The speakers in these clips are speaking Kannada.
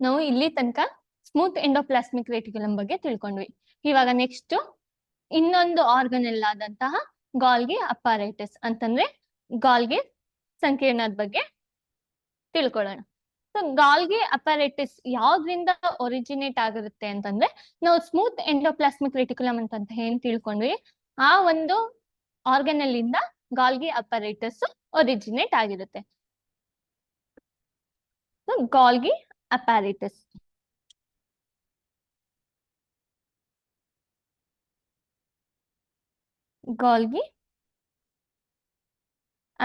ನಾವು ಇಲ್ಲಿ ತನಕ ಸ್ಮೂತ್ ಎಂಡೋಪ್ಲಾಸ್ಮಿಕ್ ರೆಟಿಕ್ಯುಲಮ್ ಬಗ್ಗೆ ತಿಳ್ಕೊಂಡ್ವಿ. ಇವಾಗ ನೆಕ್ಸ್ಟ್ ಇನ್ನೊಂದು ಆರ್ಗನೆಲ್ ಆದಂತಹ ಗಾಲ್ಗಿ ಅಪಾರೈಟಸ್ ಅಂತಂದ್ರೆ ಗಾಲ್ಗಿ ಸಂಕೀರ್ಣದ ಬಗ್ಗೆ ತಿಳ್ಕೊಳ್ಳೋಣ. ಸೊ ಗಾಲ್ಗಿ ಅಪಾರೈಟಿಸ್ ಯಾವ್ದ್ರಿಂದ ಒರಿಜಿನೇಟ್ ಆಗಿರುತ್ತೆ ಅಂತಂದ್ರೆ, ನಾವು ಸ್ಮೂತ್ ಎಂಡೋಪ್ಲಾಸ್ಮಿಕ್ ರೆಟಿಕ್ಯುಲಮ್ ಅಂತ ಏನ್ ತಿಳ್ಕೊಂಡ್ವಿ, ಆ ಒಂದು ಆರ್ಗನೆಲ್ ಇಂದ ಗಾಲ್ಗಿ ಅಪಾರೈಟಸ್ ಒರಿಜಿನೇಟ್ ಆಗಿರುತ್ತೆ. ಸೊ ಗಾಲ್ಗಿ ಅಪಾರೈಟಸ್ ಗಾಲ್ಗಿ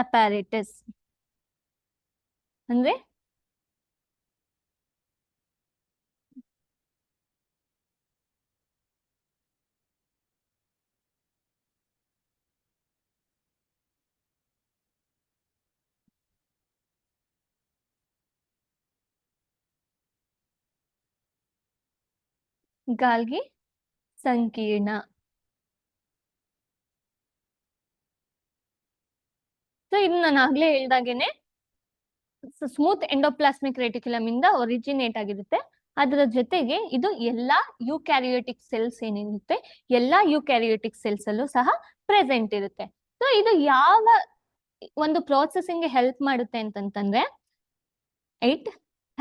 ಅಪಾರೈಟಸ್ ಅಂದ್ರೆ ಗಾಲ್ಗಿ ಸಂಕೀರ್ಣ. ಸೊ ಇದು ನಾನು ಆಗ್ಲೇ ಹೇಳ್ದಾಗೇನೆ ಸ್ಮೂತ್ ಎಂಡೋಪ್ಲಾಸ್ಮಿಕ್ ರೆಟಿಕ್ಯುಲಮ್ ಇಂದ ಒರಿಜಿನೇಟ್ ಆಗಿರುತ್ತೆ. ಅದರ ಜೊತೆಗೆ ಇದು ಎಲ್ಲಾ ಯುಕ್ಯಾರಿಯೋಟಿಕ್ ಸೆಲ್ಸ್ ಏನಿರುತ್ತೆ, ಎಲ್ಲಾ ಯುಕ್ಯಾರಿಯೋಟಿಕ್ ಸೆಲ್ಸ್ ಅಲ್ಲೂ ಸಹ ಪ್ರೆಸೆಂಟ್ ಇರುತ್ತೆ. ಸೊ ಇದು ಯಾವ ಒಂದು ಪ್ರೋಸೆಸಿಂಗ್ ಹೆಲ್ಪ್ ಮಾಡುತ್ತೆ ಅಂತಂತಂದ್ರೆ, it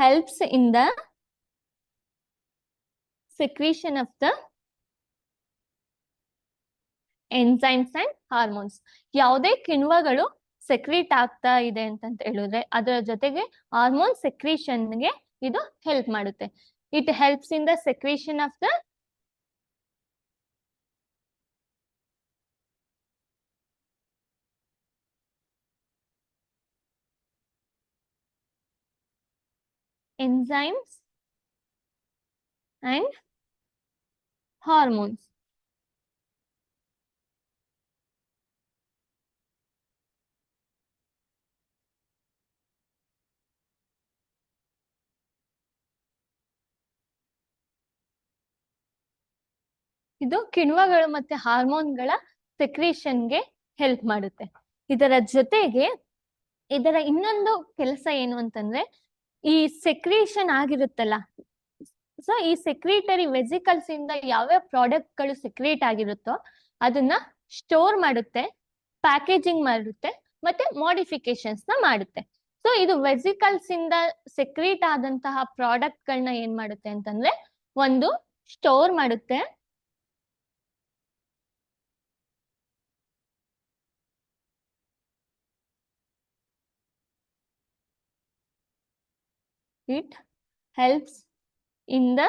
helps in the secretion of the enzymes and hormones. ಯಾವುದೇ ಕಿಣ್ವಗಳು ಸೆಕ್ರೀಟ್ ಆಗ್ತಾ ಇದೆ ಅಂತ ಹೇಳಿದ್ರೆ ಅದರ ಜೊತೆಗೆ ಹಾರ್ಮೋನ್ ಸೆಕ್ರೀಷನ್ಗೆ ಇದು ಹೆಲ್ಪ್ ಮಾಡುತ್ತೆ. It helps in the secretion of the enzymes and hormones. ಇದು ಕಿಣ್ವಗಳು ಮತ್ತೆ ಹಾರ್ಮೋನ್ಗಳ ಸೆಕ್ರೀಷನ್ಗೆ ಹೆಲ್ಪ್ ಮಾಡುತ್ತೆ. ಇದರ ಜೊತೆಗೆ ಇದರ ಇನ್ನೊಂದು ಕೆಲಸ ಏನು ಅಂತಂದ್ರೆ, ಈ ಸೆಕ್ರೀಷನ್ ಆಗಿರುತ್ತಲ್ಲ, ಸೊ ಈ ಸೆಕ್ರೀಟರಿ ವೆಸಿಕಲ್ಸ್ ಇಂದ ಯಾವ್ಯಾವ ಪ್ರಾಡಕ್ಟ್ ಗಳು ಸೆಕ್ರೀಟ್ ಆಗಿರುತ್ತೋ ಅದನ್ನ ಸ್ಟೋರ್ ಮಾಡುತ್ತೆ, ಪ್ಯಾಕೇಜಿಂಗ್ ಮಾಡುತ್ತೆ, ಮತ್ತೆ ಮಾಡಿಫಿಕೇಶನ್ಸ್ ನ ಮಾಡುತ್ತೆ. ಸೊ ಇದು ವೆಸಿಕಲ್ಸ್ ಇಂದ ಸೆಕ್ರೀಟ್ ಆದಂತಹ ಪ್ರಾಡಕ್ಟ್ ಗಳನ್ನ ಏನ್ ಮಾಡುತ್ತೆ ಅಂತಂದ್ರೆ, ಒಂದು ಸ್ಟೋರ್ ಮಾಡುತ್ತೆ, it helps in the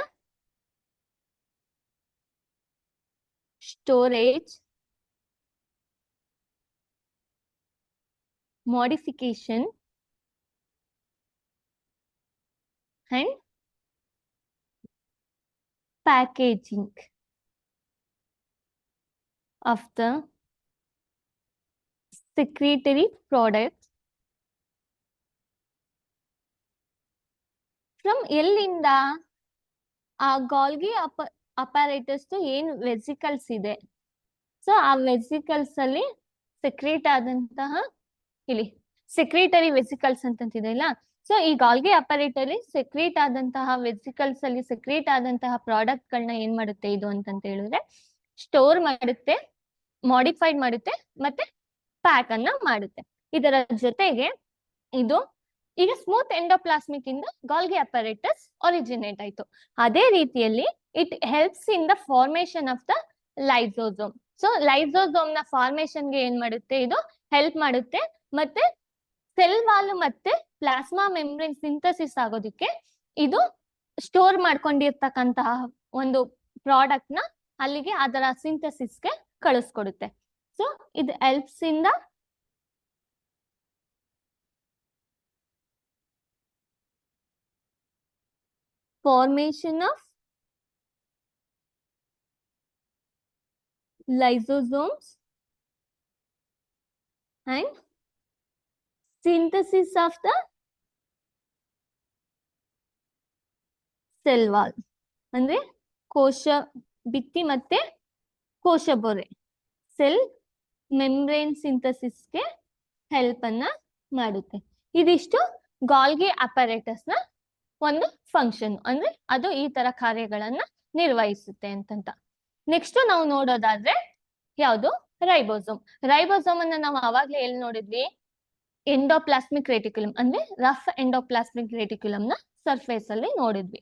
storage, modification and packaging of the secretory products from ಎಲ್ಲಿಂದ ಆ ಗಾಲ್ಗಿ ಅಪಾರೇಟಸ್ ಏನು ವೆಸಿಕಲ್ಸ್ ಇದೆ, ಸೊ ಆ ವೆಸಿಕಲ್ಸ್ ಅಲ್ಲಿ ಸೆಕ್ರೇಟ್ ಆದಂತಹ, ಇಲ್ಲಿ ಸೆಕ್ರೇಟರಿ ವೆಸಿಕಲ್ಸ್ ಅಂತಂತಿದೆ ಇಲ್ಲ, ಸೊ ಈ ಗಾಲ್ಗಿ ಅಪಾರೇಟರಿ ಸೆಕ್ರೇಟ್ ಆದಂತಹ ವೆಸಿಕಲ್ಸ್ ಅಲ್ಲಿ ಸೆಕ್ರೇಟ್ ಆದಂತಹ ಪ್ರಾಡಕ್ಟ್ ಗಳನ್ನ ಏನ್ ಮಾಡುತ್ತೆ ಇದು ಅಂತಂತ ಹೇಳಿದ್ರೆ, ಸ್ಟೋರ್ ಮಾಡುತ್ತೆ, ಮಾಡಿಫೈಡ್ ಮಾಡುತ್ತೆ, ಮತ್ತೆ ಪ್ಯಾಕ್ ಅನ್ನ ಮಾಡುತ್ತೆ. ಇದರ ಜೊತೆಗೆ ಇದು ಈಗ ಸ್ಮೂತ್ ಎಂಡೋಪ್ಲಾಸ್ಮಿಕ್ ಇಂದ ಗಾಲ್ಗಿ ಅಪಾರೇಟಸ್ ಒರಿಜಿನೇಟ್ ಆಯ್ತು. ಅದೇ ರೀತಿಯಲ್ಲಿ it helps in the formation of the lysosome. So lysosome ನ ಫಾರ್ಮೇಶನ್ ಗೆ ಏನ್ ಮಾಡುತ್ತೆ, ಇದು ಹೆಲ್ಪ್ ಮಾಡುತ್ತೆ. ಮತ್ತೆ ಸೆಲ್ ವಾಲ್ ಮತ್ತೆ ಪ್ಲಾಸ್ಮಾ ಮೆಂಬ್ರೇನ್ ಸಿಂಥಸಿಸ್ ಆಗೋದಕ್ಕೆ ಇದು ಸ್ಟೋರ್ ಮಾಡ್ಕೊಂಡಿರ್ತಕ್ಕಂತಹ ಒಂದು ಪ್ರಾಡಕ್ಟ್ ನ ಅಲ್ಲಿಗೆ ಅದರ ಸಿಂಥಸಿಸ್ಗೆ ಕಳಿಸ್ಕೊಡುತ್ತೆ. ಸೊ ಇದು helps in the formation of lysosomes and synthesis of the cell wall. ಅಂದ್ರೆ ಕೋಶ ಭಿತ್ತಿ ಮತ್ತೆ ಕೋಶ ಪೊರೆ, ಸೆಲ್ ಮೆಂಬ್ರೇನ್ ಸಿಂಥಸಿಸ್ಗೆ ಹೆಲ್ಪ್ ಅನ್ನ ಮಾಡುತ್ತೆ. ಇದಿಷ್ಟು ಗಾಲ್ಗಿ ಅಪಾರೇಟಸ್ ನ ಒಂದು ಫಂಕ್ಷನ್, ಅಂದ್ರೆ ಅದು ಈ ತರ ಕಾರ್ಯಗಳನ್ನ ನಿರ್ವಹಿಸುತ್ತೆ ಅಂತಂತ. ನೆಕ್ಸ್ಟ್ ನಾವು ನೋಡೋದಾದ್ರೆ ಯಾವುದು, ರೈಬೋಸೋಮ್. ರೈಬೋಸೋಮ್ ಅನ್ನ ನಾವು ಅವಾಗ್ಲೇ ಎಲ್ಲಿ ನೋಡಿದ್ವಿ, ಎಂಡೋಪ್ಲಾಸ್ಮಿಕ್ ರೆಟಿಕ್ಯುಲಮ್ ಅಂದ್ರೆ ರಫ್ ಎಂಡೋಪ್ಲಾಸ್ಮಿಕ್ ರೆಟಿಕ್ಯುಲಮ್ ನ ಸರ್ಫೇಸ್ ಅಲ್ಲಿ ನೋಡಿದ್ವಿ.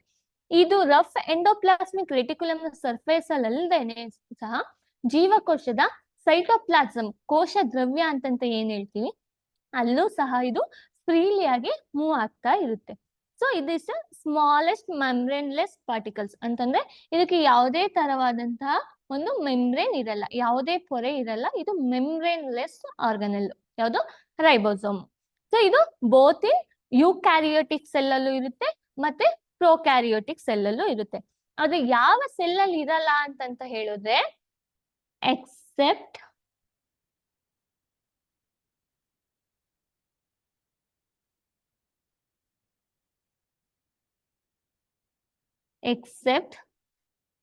ಇದು ರಫ್ ಎಂಡೋಪ್ಲಾಸ್ಮಿಕ್ ರೆಟಿಕ್ಯುಲಮ್ ನ ಸರ್ಫೇಸ್ ಅಲ್ಲದೇನೆ ಸಹ ಜೀವಕೋಶದ ಸೈಟೋಪ್ಲಾಸಮ್, ಕೋಶ ದ್ರವ್ಯ ಅಂತಂತ ಏನ್ ಹೇಳ್ತೀವಿ, ಅಲ್ಲೂ ಸಹ ಇದು ಫ್ರೀಲಿ ಆಗಿ ಮೂವ್ ಆಗ್ತಾ ಇರುತ್ತೆ. ಸೊ ಇದಿಸ್ ಸ್ಮಾಲೆಸ್ಟ್ ಮೆಂಬ್ರೇನ್ಲೆಸ್ ಪಾರ್ಟಿಕಲ್ಸ್ ಅಂತಂದ್ರೆ ಇದಕ್ಕೆ ಯಾವುದೇ ತರವಾದಂತಹ ಒಂದು ಮೆಂಬ್ರೇನ್ ಇರಲ್ಲ, ಯಾವುದೇ ಪೊರೆ ಇರಲ್ಲ. ಇದು ಮೆಂಬ್ರೇನ್ಲೆಸ್ ಆರ್ಗನಲ್ ಯಾವುದು, ರೈಬೋಸೋಮ್. ಸೊ ಇದು ಬೋತ್ ಇನ್ ಯುಕ್ಯಾರಿಯೋಟಿಕ್ ಸೆಲ್ ಅಲ್ಲೂ ಇರುತ್ತೆ ಮತ್ತೆ ಪ್ರೊಕ್ಯಾರಿಯೋಟಿಕ್ ಸೆಲ್ ಅಲ್ಲೂ ಇರುತ್ತೆ. ಅದು ಯಾವ ಸೆಲ್ ಅಲ್ಲಿ ಇರಲ್ಲ ಅಂತಂತ ಹೇಳಿದ್ರೆ except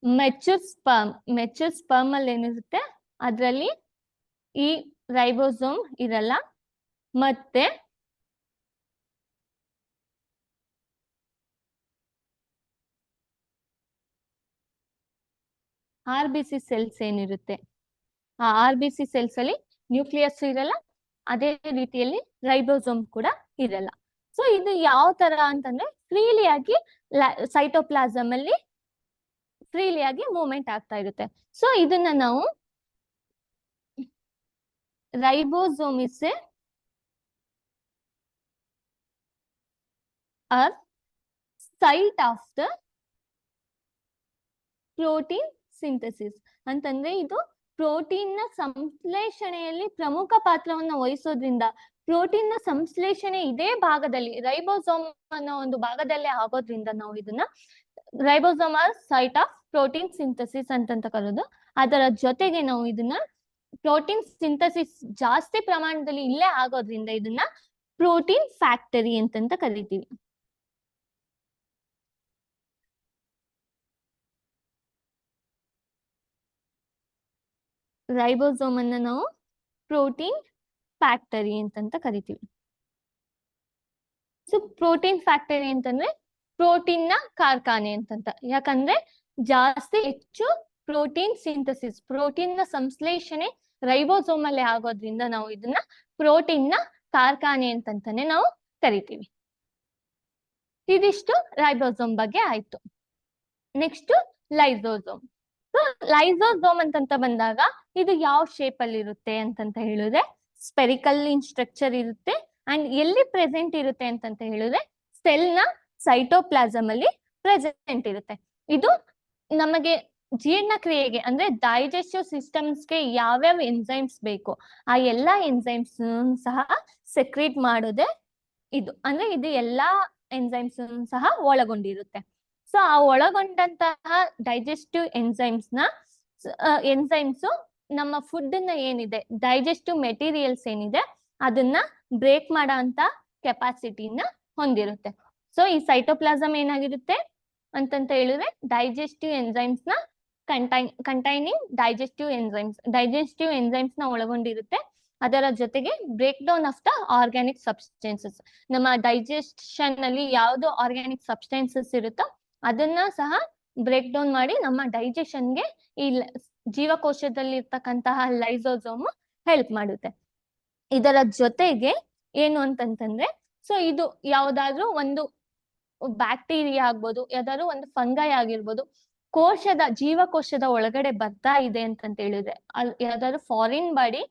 mature sperm. Mature sperm ಅಲ್ಲಿ ಏನಿರುತ್ತೆ ಅದರಲ್ಲಿ ಈ ರೈಬೋಸೋಮ್ ಇರಲ್ಲ. ಮತ್ತೆ RBC ಸೆಲ್ಸ್ ಏನಿರುತ್ತೆ, ಆ RBC ಸೆಲ್ಸ್ ಅಲ್ಲಿ ನ್ಯೂಕ್ಲಿಯಸ್ ಇರಲ್ಲ, ಅದೇ ರೀತಿಯಲ್ಲಿ ರೈಬೋಸೋಮ್ ಕೂಡ ಇರಲ್ಲ. ಸೊ ಇದು ಯಾವ ತರ ಅಂತಂದ್ರೆ ಫ್ರೀಲಿ ಆಗಿ ಸೈಟೋಪ್ಲಾಸಮ್ ಅಲ್ಲಿ ಫ್ರೀಲಿ ಆಗಿ ಮೂವ್ಮೆಂಟ್ ಆಗ್ತಾ ಇರುತ್ತೆ. ಸೊ ಇದನ್ನ ನಾವು ribosome is a site of the protein synthesis ಅಂತಂದ್ರೆ ಇದು ಪ್ರೋಟೀನ್ ನ ಸಂಶ್ಲೇಷಣೆಯಲ್ಲಿ ಪ್ರಮುಖ ಪಾತ್ರವನ್ನು ವಹಿಸೋದ್ರಿಂದ ಪ್ರೋಟೀನ್ ನ ಸಂಶ್ಲೇಷಣೆ ಇದೇ ಭಾಗದಲ್ಲಿ ರೈಬೋಸೋಮ್ ಅನ್ನೋ ಒಂದು ಭಾಗದಲ್ಲೇ ಆಗೋದ್ರಿಂದ ನಾವು ಇದನ್ನ ribosome are site of protein synthesis ಅಂತಂತ ಕರೆಯೋದು. ಅದರ ಜೊತೆಗೆ ನಾವು ಇದನ್ನ ಪ್ರೋಟೀನ್ ಸಿಂಥಸಿಸ್ ಜಾಸ್ತಿ ಪ್ರಮಾಣದಲ್ಲಿ ಇಲ್ಲೇ ಆಗೋದ್ರಿಂದ ಇದನ್ನ ಪ್ರೋಟೀನ್ ಫ್ಯಾಕ್ಟರಿ ಅಂತಂತ ಕರಿತೀವಿ. ರೈಬೋಸೋಮ್ ಅನ್ನ ನಾವು ಪ್ರೋಟೀನ್ ಫ್ಯಾಕ್ಟರಿ ಅಂತಂತ ಕರಿತೀವಿ. ಸೊ ಪ್ರೋಟೀನ್ ಫ್ಯಾಕ್ಟರಿ ಅಂತಂದ್ರೆ ಪ್ರೋಟೀನ್ ನ ಕಾರ್ಖಾನೆ ಅಂತಂತ. ಯಾಕಂದ್ರೆ ಜಾಸ್ತಿ ಹೆಚ್ಚು ಪ್ರೋಟೀನ್ ಸಿಂಥಸಿಸ್, ಪ್ರೋಟೀನ್ ನ ಸಂಶ್ಲೇಷಣೆ ರೈಬೋಸೋಮ್ ಅಲ್ಲಿ ಆಗೋದ್ರಿಂದ ನಾವು ಇದನ್ನ ಪ್ರೋಟೀನ್ ನ ಕಾರ್ಖಾನೆ ಅಂತಂತಾನೆ ನಾವು ಕರಿತೀವಿ. ಇದಿಷ್ಟು ರೈಬೋಸೋಮ್ ಬಗ್ಗೆ ಆಯ್ತು. Next lysosome. ಸೊ ಲೈಸೋಸೋಮ್ ಅಂತಂತ ಬಂದಾಗ ಇದು ಯಾವ ಶೇಪ್ ಅಲ್ಲಿ ಇರುತ್ತೆ ಅಂತಂತ ಹೇಳಿದ್ರೆ ಸ್ಪೆರಿಕಲ್ ಇನ್ ಸ್ಟ್ರಕ್ಚರ್ ಇರುತ್ತೆ. ಅಂಡ್ ಎಲ್ಲಿ ಪ್ರೆಸೆಂಟ್ ಇರುತ್ತೆ ಅಂತಂತ ಹೇಳಿದ್ರೆ ಸೆಲ್ ನ ಸೈಟೋಪ್ಲಾಸಮ್ ಅಲ್ಲಿ ಪ್ರೆಸೆಂಟ್ ಇರುತ್ತೆ. ಇದು ನಮಗೆ ಜೀರ್ಣಕ್ರಿಯೆಗೆ ಅಂದ್ರೆ ಡೈಜೆಸ್ಟಿವ್ ಸಿಸ್ಟಮ್ಸ್ಗೆ ಯಾವ್ಯಾವ ಎನ್ಸೈಮ್ಸ್ ಬೇಕು ಆ ಎಲ್ಲಾ ಎನ್ಸೈಮ್ಸ್ ಸಹ ಸೆಕ್ರೀಟ್ ಮಾಡೋದೇ ಇದು. ಅಂದ್ರೆ ಇದು ಎಲ್ಲಾ ಎನ್ಸೈಮ್ಸ್ ಸಹ ಒಳಗೊಂಡಿರುತ್ತೆ. ಸೊ ಆ ಒಳಗೊಂಡಂತಹ ಡೈಜೆಸ್ಟಿವ್ ಎನ್ಸೈಮ್ಸ್ ನಮ್ಮ ಫುಡ್ ನ ಏನಿದೆ, ಡೈಜೆಸ್ಟಿವ್ ಮೆಟೀರಿಯಲ್ಸ್ ಏನಿದೆ ಅದನ್ನ ಬ್ರೇಕ್ ಮಾಡೋ ಅಂತ ಕೆಪಾಸಿಟಿನ ಹೊಂದಿರುತ್ತೆ. ಸೊ ಈ ಸೈಟೋಪ್ಲಾಸಮ್ ಏನಾಗಿರುತ್ತೆ ಅಂತಂತ ಹೇಳಿದ್ರೆ ಡೈಜೆಸ್ಟಿವ್ ಎನ್ಸೈಮ್ಸ್ ನ ಕಂಟೈನಿಂಗ್ ಡೈಜೆಸ್ಟಿವ್ ಎನ್ಸೈಮ್ಸ್ ನ ಒಳಗೊಂಡಿರುತ್ತೆ. ಅದರ ಜೊತೆಗೆ break down of the organic substances, ನಮ್ಮ ಡೈಜೆಷನ್ ಅಲ್ಲಿ ಯಾವ್ದು ಆರ್ಗ್ಯಾನಿಕ್ ಸಬ್ಸ್ಟೆನ್ಸಸ್ ಇರುತ್ತೋ ಅದನ್ನ ಸಹ ಬ್ರೇಕ್ ಡೌನ್ ಮಾಡಿ ನಮ್ಮ ಡೈಜೆಷನ್ಗೆ ಈ ಜೀವಕೋಶದಲ್ಲಿ ಇರ್ತಕ್ಕಂತಹ ಲೈಸೋಸೋಮ್ ಹೆಲ್ಪ್ ಮಾಡುತ್ತೆ. ಇದರ ಜೊತೆಗೆ ಏನು ಅಂತಂತಂದ್ರೆ ಸೊ ಇದು ಯಾವ್ದಾದ್ರು ಒಂದು ಬ್ಯಾಕ್ಟೀರಿಯಾ ಆಗ್ಬೋದು, ಯಾವ್ದಾದ್ರು ಒಂದು ಫಂಗೈ ಆಗಿರ್ಬೋದು, ಜೀವಕೋಶದ ಒಳಗಡೆ ಬರ್ತಾ ಇದೆ ಅಂತಂತ ಹೇಳಿದ್ರೆ ಯಾವ್ದಾದ್ರು ಫಾರಿನ್ ಬಾಡಿ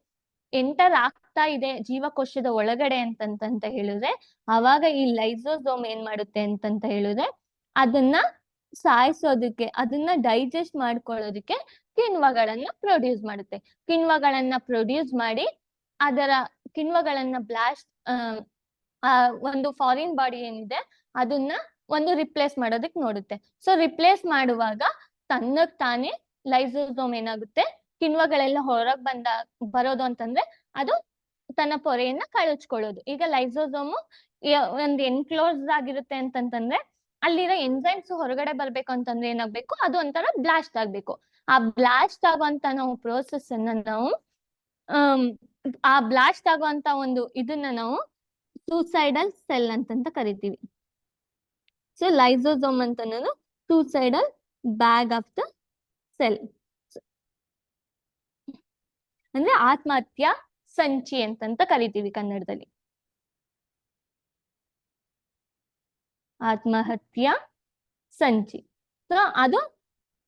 ಎಂಟರ್ ಆಗ್ತಾ ಇದೆ ಜೀವಕೋಶದ ಒಳಗಡೆ ಅಂತಂತ ಹೇಳಿದ್ರೆ ಅವಾಗ ಈ ಲೈಸೋಸೋಮ್ ಏನ್ ಮಾಡುತ್ತೆ ಅಂತಂತ ಹೇಳಿದ್ರೆ ಅದನ್ನ ಸಾಯಿಸೋದಕ್ಕೆ, ಅದನ್ನ ಡೈಜೆಸ್ಟ್ ಮಾಡ್ಕೊಳ್ಳೋದಕ್ಕೆ ಕಿಣ್ವಗಳನ್ನ ಪ್ರೊಡ್ಯೂಸ್ ಮಾಡುತ್ತೆ. ಕಿಣ್ವಗಳನ್ನ ಪ್ರೊಡ್ಯೂಸ್ ಮಾಡಿ ಅದರ ಕಿಣ್ವಗಳನ್ನ ಬ್ಲಾಸ್ಟ್ ಒಂದು ಫಾರಿನ್ ಬಾಡಿ ಏನಿದೆ ಅದನ್ನ ಒಂದು ರಿಪ್ಲೇಸ್ ಮಾಡೋದಕ್ಕೆ ನೋಡುತ್ತೆ. ಸೊ ರಿಪ್ಲೇಸ್ ಮಾಡುವಾಗ ತನ್ನಕ್ ತಾನೇ ಲೈಸೋಸೋಮ್ ಏನಾಗುತ್ತೆ, ಕಿಣ್ವಗಳೆಲ್ಲ ಹೊರಗ್ ಬರೋದು ಅಂತಂದ್ರೆ ಅದು ತನ್ನ ಪೊರೆಯನ್ನ ಕಳಚ್ಕೊಳ್ಳೋದು. ಈಗ ಲೈಸೋಸೋಮ್ ಒಂದು ಎನ್ಕ್ಲೋಸ್ ಆಗಿರುತ್ತೆ ಅಂತಂತಂದ್ರೆ ಅಲ್ಲಿರೋ ಎನ್ಸೈಮ್ಸ್ ಹೊರಗಡೆ ಬರ್ಬೇಕು ಅಂತಂದ್ರೆ ಏನಾಗ್ಬೇಕು, ಅದು ಒಂಥರ ಬ್ಲಾಸ್ಟ್ ಆಗ್ಬೇಕು. ಆ ಬ್ಲಾಸ್ಟ್ ಆಗುವಂತ ನಾವು ಪ್ರೋಸೆಸ್ ಅನ್ನ ನಾವು ಆ ಬ್ಲಾಸ್ಟ್ ಆಗುವಂತ ಒಂದು ಇದನ್ನ ನಾವು ಸೂಸೈಡಲ್ ಸೆಲ್ ಅಂತಂತ ಕರಿತೀವಿ. ಸೊ ಲೈಸೋಸೋಮ್ ಅಂತ ಅನ್ನೋದು suicidal bag of the cell, ಅಂದ್ರೆ ಆತ್ಮಹತ್ಯಾ ಸಂಚಿ ಅಂತಂತ ಕರಿತೀವಿ ಕನ್ನಡದಲ್ಲಿ. ಆತ್ಮಹತ್ಯಾ ಸಂಚಿ. ಸೊ ಅದು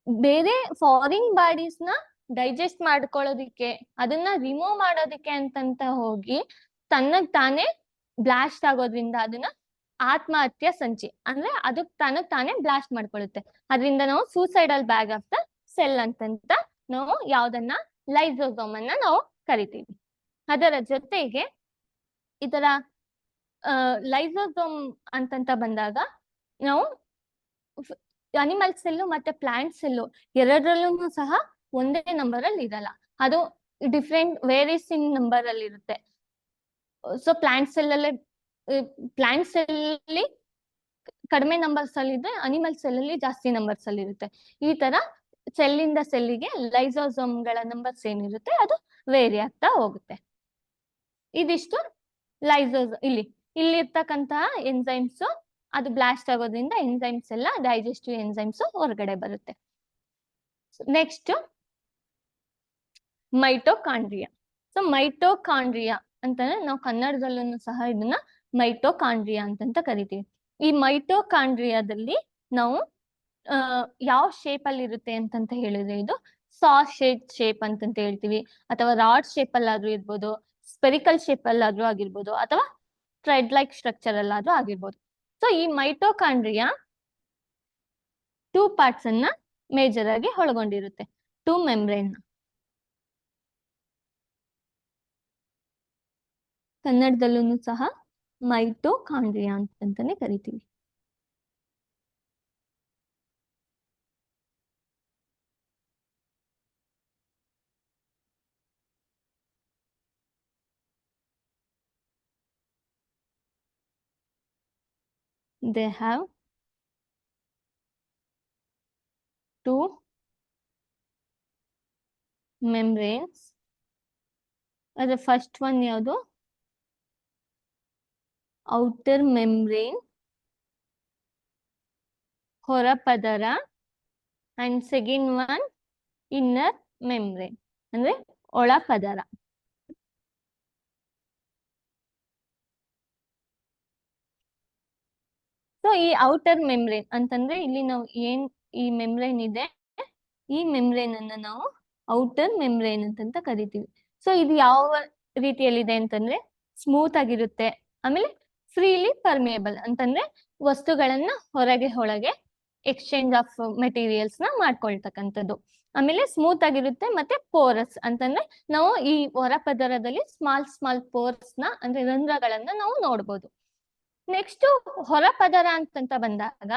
ಬೇರೆ ಫಾರಿನ್ ಬಾಡೀಸ್ ನ ಡೈಜೆಸ್ಟ್ ಮಾಡ್ಕೊಳ್ಳೋದಿಕ್ಕೆ, ಅದನ್ನ ರಿಮೂವ್ ಮಾಡೋದಿಕ್ಕೆ ಅಂತಂತ ಹೋಗಿ ತನ್ನಗ್ ತಾನೇ ಬ್ಲಾಸ್ಟ್ ಆಗೋದ್ರಿಂದ ಅದನ್ನ ಆತ್ಮಹತ್ಯಾ ಸಂಚಿ, ಅಂದ್ರೆ ಅದಕ್ ತಾನೇ ಬ್ಲಾಸ್ಟ್ ಮಾಡ್ಕೊಳ್ಳುತ್ತೆ. ಅದರಿಂದ ನಾವು suicidal bag of the cell ಅಂತಂತ ನಾವು ಯಾವ್ದನ್ನ ಲೈಸೋಸೋಮ್ ಅನ್ನ ನಾವು ಕರಿತೀವಿ. ಅದರ ಜೊತೆಗೆ ಈ ತರ ಲೈಸೋಸೋಮ್ ಅಂತಂತ ಬಂದಾಗ ನಾವು ಅನಿಮಲ್ ಸೆಲ್ಲು ಮತ್ತೆ ಪ್ಲಾಂಟ್ ಸೆಲ್ಲು ಎರಡರಲ್ಲೂ ಸಹ ಒಂದೇ ನಂಬರ್ ಅಲ್ಲಿ ಇರಲ್ಲ, ಅದು ಡಿಫ್ರೆಂಟ್ ವೇರಿಯಸ್ ಇನ್ ನಂಬರ್ ಅಲ್ಲಿ ಇರುತ್ತೆ. ಸೊ ಪ್ಲಾಂಟ್ ಸೆಲ್ ಅಲ್ಲಿ ಕಡಿಮೆ ನಂಬರ್ಸ್ ಅಲ್ಲಿ ಇದ್ರೆ ಅನಿಮಲ್ ಸೆಲ್ ಅಲ್ಲಿ ಜಾಸ್ತಿ ನಂಬರ್ಸ್ ಅಲ್ಲಿ ಇರುತ್ತೆ. ಈ ತರ ಸೆಲ್ಲಿಂದ ಸೆಲ್ಲಿಗೆ ಲೈಸೋಸೋಮ್ ಗಳ ನಂಬರ್ಸ್ ಏನಿರುತ್ತೆ ಅದು ವೇರಿ ಆಗ್ತಾ ಹೋಗುತ್ತೆ. ಇದಿಷ್ಟು ಲೈಸೋಸ್. ಇಲ್ಲಿರ್ತಕ್ಕಂತಹ ಎನ್ಸೈಮ್ಸ್ ಅದು ಬ್ಲಾಸ್ಟ್ ಆಗೋದ್ರಿಂದ ಎನ್ಸೈಮ್ಸ್ ಎಲ್ಲ ಡೈಜೆಸ್ಟಿವ್ ಎನ್ಸೈಮ್ಸ್ ಹೊರಗಡೆ ಬರುತ್ತೆ. Next mitochondria. ಸೊ ಮೈಟೋಕಾಂಡ್ರಿಯಾ ಅಂತಂದ್ರೆ ನಾವು ಕನ್ನಡದಲ್ಲೂ ಸಹ ಇದನ್ನ ಮೈಟೋಕಾಂಡ್ರಿಯಾ ಅಂತಂತ ಕರಿತೀವಿ. ಈ ಮೈಟೋಕಾಂಡ್ರಿಯಾದಲ್ಲಿ ನಾವು ಯಾವ ಶೇಪ್ ಅಲ್ಲಿ ಇರುತ್ತೆ ಅಂತಂತ ಹೇಳಿದ್ರೆ ಇದು ಸಾಸ್ ಶೇಪ್ ಅಂತಂತ ಹೇಳ್ತೀವಿ, ಅಥವಾ ರಾಡ್ ಶೇಪ್ ಅಲ್ಲಾದ್ರೂ ಇರ್ಬೋದು, ಸ್ಪೆರಿಕಲ್ ಶೇಪ್ ಅಲ್ಲಾದ್ರೂ ಆಗಿರ್ಬೋದು, ಅಥವಾ ಥ್ರೆಡ್ ಲೈಕ್ ಸ್ಟ್ರಕ್ಚರ್ ಅಲ್ಲಾದ್ರೂ ಆಗಿರ್ಬೋದು. ಸೊ ಈ ಮೈಟೋಕಾಂಡ್ರಿಯಾ 2 ಪಾರ್ಟ್ಸ್ ಅನ್ನ ಮೇಜರ್ ಆಗಿ ಒಳಗೊಂಡಿರುತ್ತೆ, 2 ಮೆಂಬ್ರೇನ್. ಕನ್ನಡದಲ್ಲೂ ಸಹ ಮೈಟೋಕಾಂಡ್ರಿಯಾ ಅಂತಾನೆ ಕರಿತೀವಿ. They have 2 membranes. The first one ಯಾವುದು ಔಟರ್ ಮೆಂಬ್ರೇನ್, ಹೊರಪದರ, and second one inner membrane ಅಂದ್ರೆ ಒಳಪದರ. ಸೊ ಈ ಔಟರ್ ಮೆಂಬ್ರೇನ್ ಅಂತಂದ್ರೆ ಇಲ್ಲಿ ನಾವು ಏನ್ ಈ ಮೆಂಬ್ರೇನ್ ಇದೆ, ಈ ಮೆಂಬ್ರೇನ್ ಅನ್ನ ನಾವು ಔಟರ್ ಮೆಂಬ್ರೇನ್ ಅಂತಂತ ಕರಿತೀವಿ. ಸೊ ಇದು ಯಾವ ರೀತಿಯಲ್ಲಿದೆ ಅಂತಂದ್ರೆ ಸ್ಮೂತ್ ಆಗಿರುತ್ತೆ, ಆಮೇಲೆ ಫ್ರೀಲಿ ಪರ್ಮಿಯಬಲ್ ಅಂತಂದ್ರೆ ವಸ್ತುಗಳನ್ನ ಹೊರಗೆ ಒಳಗೆ ಎಕ್ಸ್ಚೇಂಜ್ ಆಫ್ ಮೆಟೀರಿಯಲ್ಸ್ ನ ಮಾಡ್ಕೊಳ್ತಕ್ಕಂಥದ್ದು. ಆಮೇಲೆ ಸ್ಮೂತ್ ಆಗಿರುತ್ತೆ, ಮತ್ತೆ ಪೋರಸ್ ಅಂತಂದ್ರೆ ನಾವು ಈ ಹೊರಪದರದಲ್ಲಿ ಸ್ಮಾಲ್ ಪೋರ್ಸ್ ನ ಅಂದ್ರೆ ರಂಧ್ರಗಳನ್ನ ನಾವು ನೋಡ್ಬೋದು. ನೆಕ್ಸ್ಟ್ ಹೊರಪದರ ಅಂತಂತ ಬಂದಾಗ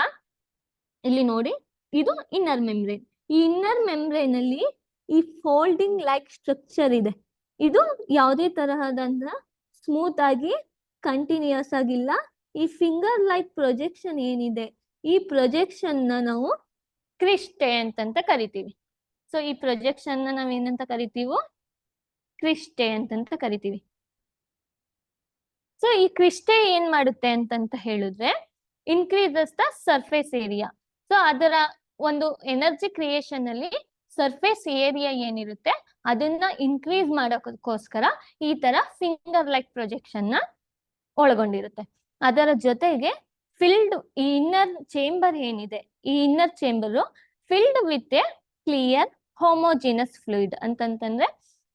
ಇಲ್ಲಿ ನೋಡಿ, ಇದು ಇನ್ನರ್ ಮೆಂಬ್ರೇನ್. ಈ ಇನ್ನರ್ ಮೆಂಬ್ರೇನ್ ಅಲ್ಲಿ ಈ ಫೋಲ್ಡಿಂಗ್ ಲೈಕ್ ಸ್ಟ್ರಕ್ಚರ್ ಇದೆ. ಇದು ಯಾವುದೇ ತರಹದಂದ್ರ ಸ್ಮೂತ್ ಆಗಿ ಕಂಟಿನ್ಯೂಸ್ ಆಗಿಲ್ಲ. ಈ ಫಿಂಗರ್ ಲೈಕ್ ಪ್ರೊಜೆಕ್ಷನ್ ಏನಿದೆ, ಈ ಪ್ರೊಜೆಕ್ಷನ್ ನ ನಾವು ಕ್ರಿಸ್ಟೆ ಅಂತಂತ ಕರಿತೀವಿ. ಸೊ ಈ ಪ್ರೊಜೆಕ್ಷನ್ ನ ನಾವ್ ಏನಂತ ಕರಿತೀವೋ ಕ್ರಿಸ್ಟೆ ಅಂತಂತ ಕರಿತೀವಿ. ಸೊ ಈ ಕ್ರಿಸ್ಟೆ ಏನ್ ಮಾಡುತ್ತೆ ಅಂತಂತ ಹೇಳಿದ್ರೆ increases the surface area. So ಅದರ ಒಂದು ಎನರ್ಜಿ ಕ್ರಿಯೇಷನ್ ಅಲ್ಲಿ ಸರ್ಫೇಸ್ ಏರಿಯಾ ಏನಿರುತ್ತೆ ಅದನ್ನ ಇನ್ಕ್ರೀಸ್ ಮಾಡೋಕ್ಕೋಸ್ಕರ ಈ ತರ ಫಿಂಗರ್ ಲೈಕ್ ಪ್ರೊಜೆಕ್ಷನ್ ನ ಒಳಗೊಂಡಿರುತ್ತೆ. ಅದರ ಜೊತೆಗೆ ಫಿಲ್ಡ್ ಈ ಇನ್ನರ್ ಚೇಂಬರ್ ಏನಿದೆ, ಈ inner chamber filled with A clear homogeneous fluid ಅಂತಂತಂದ್ರೆ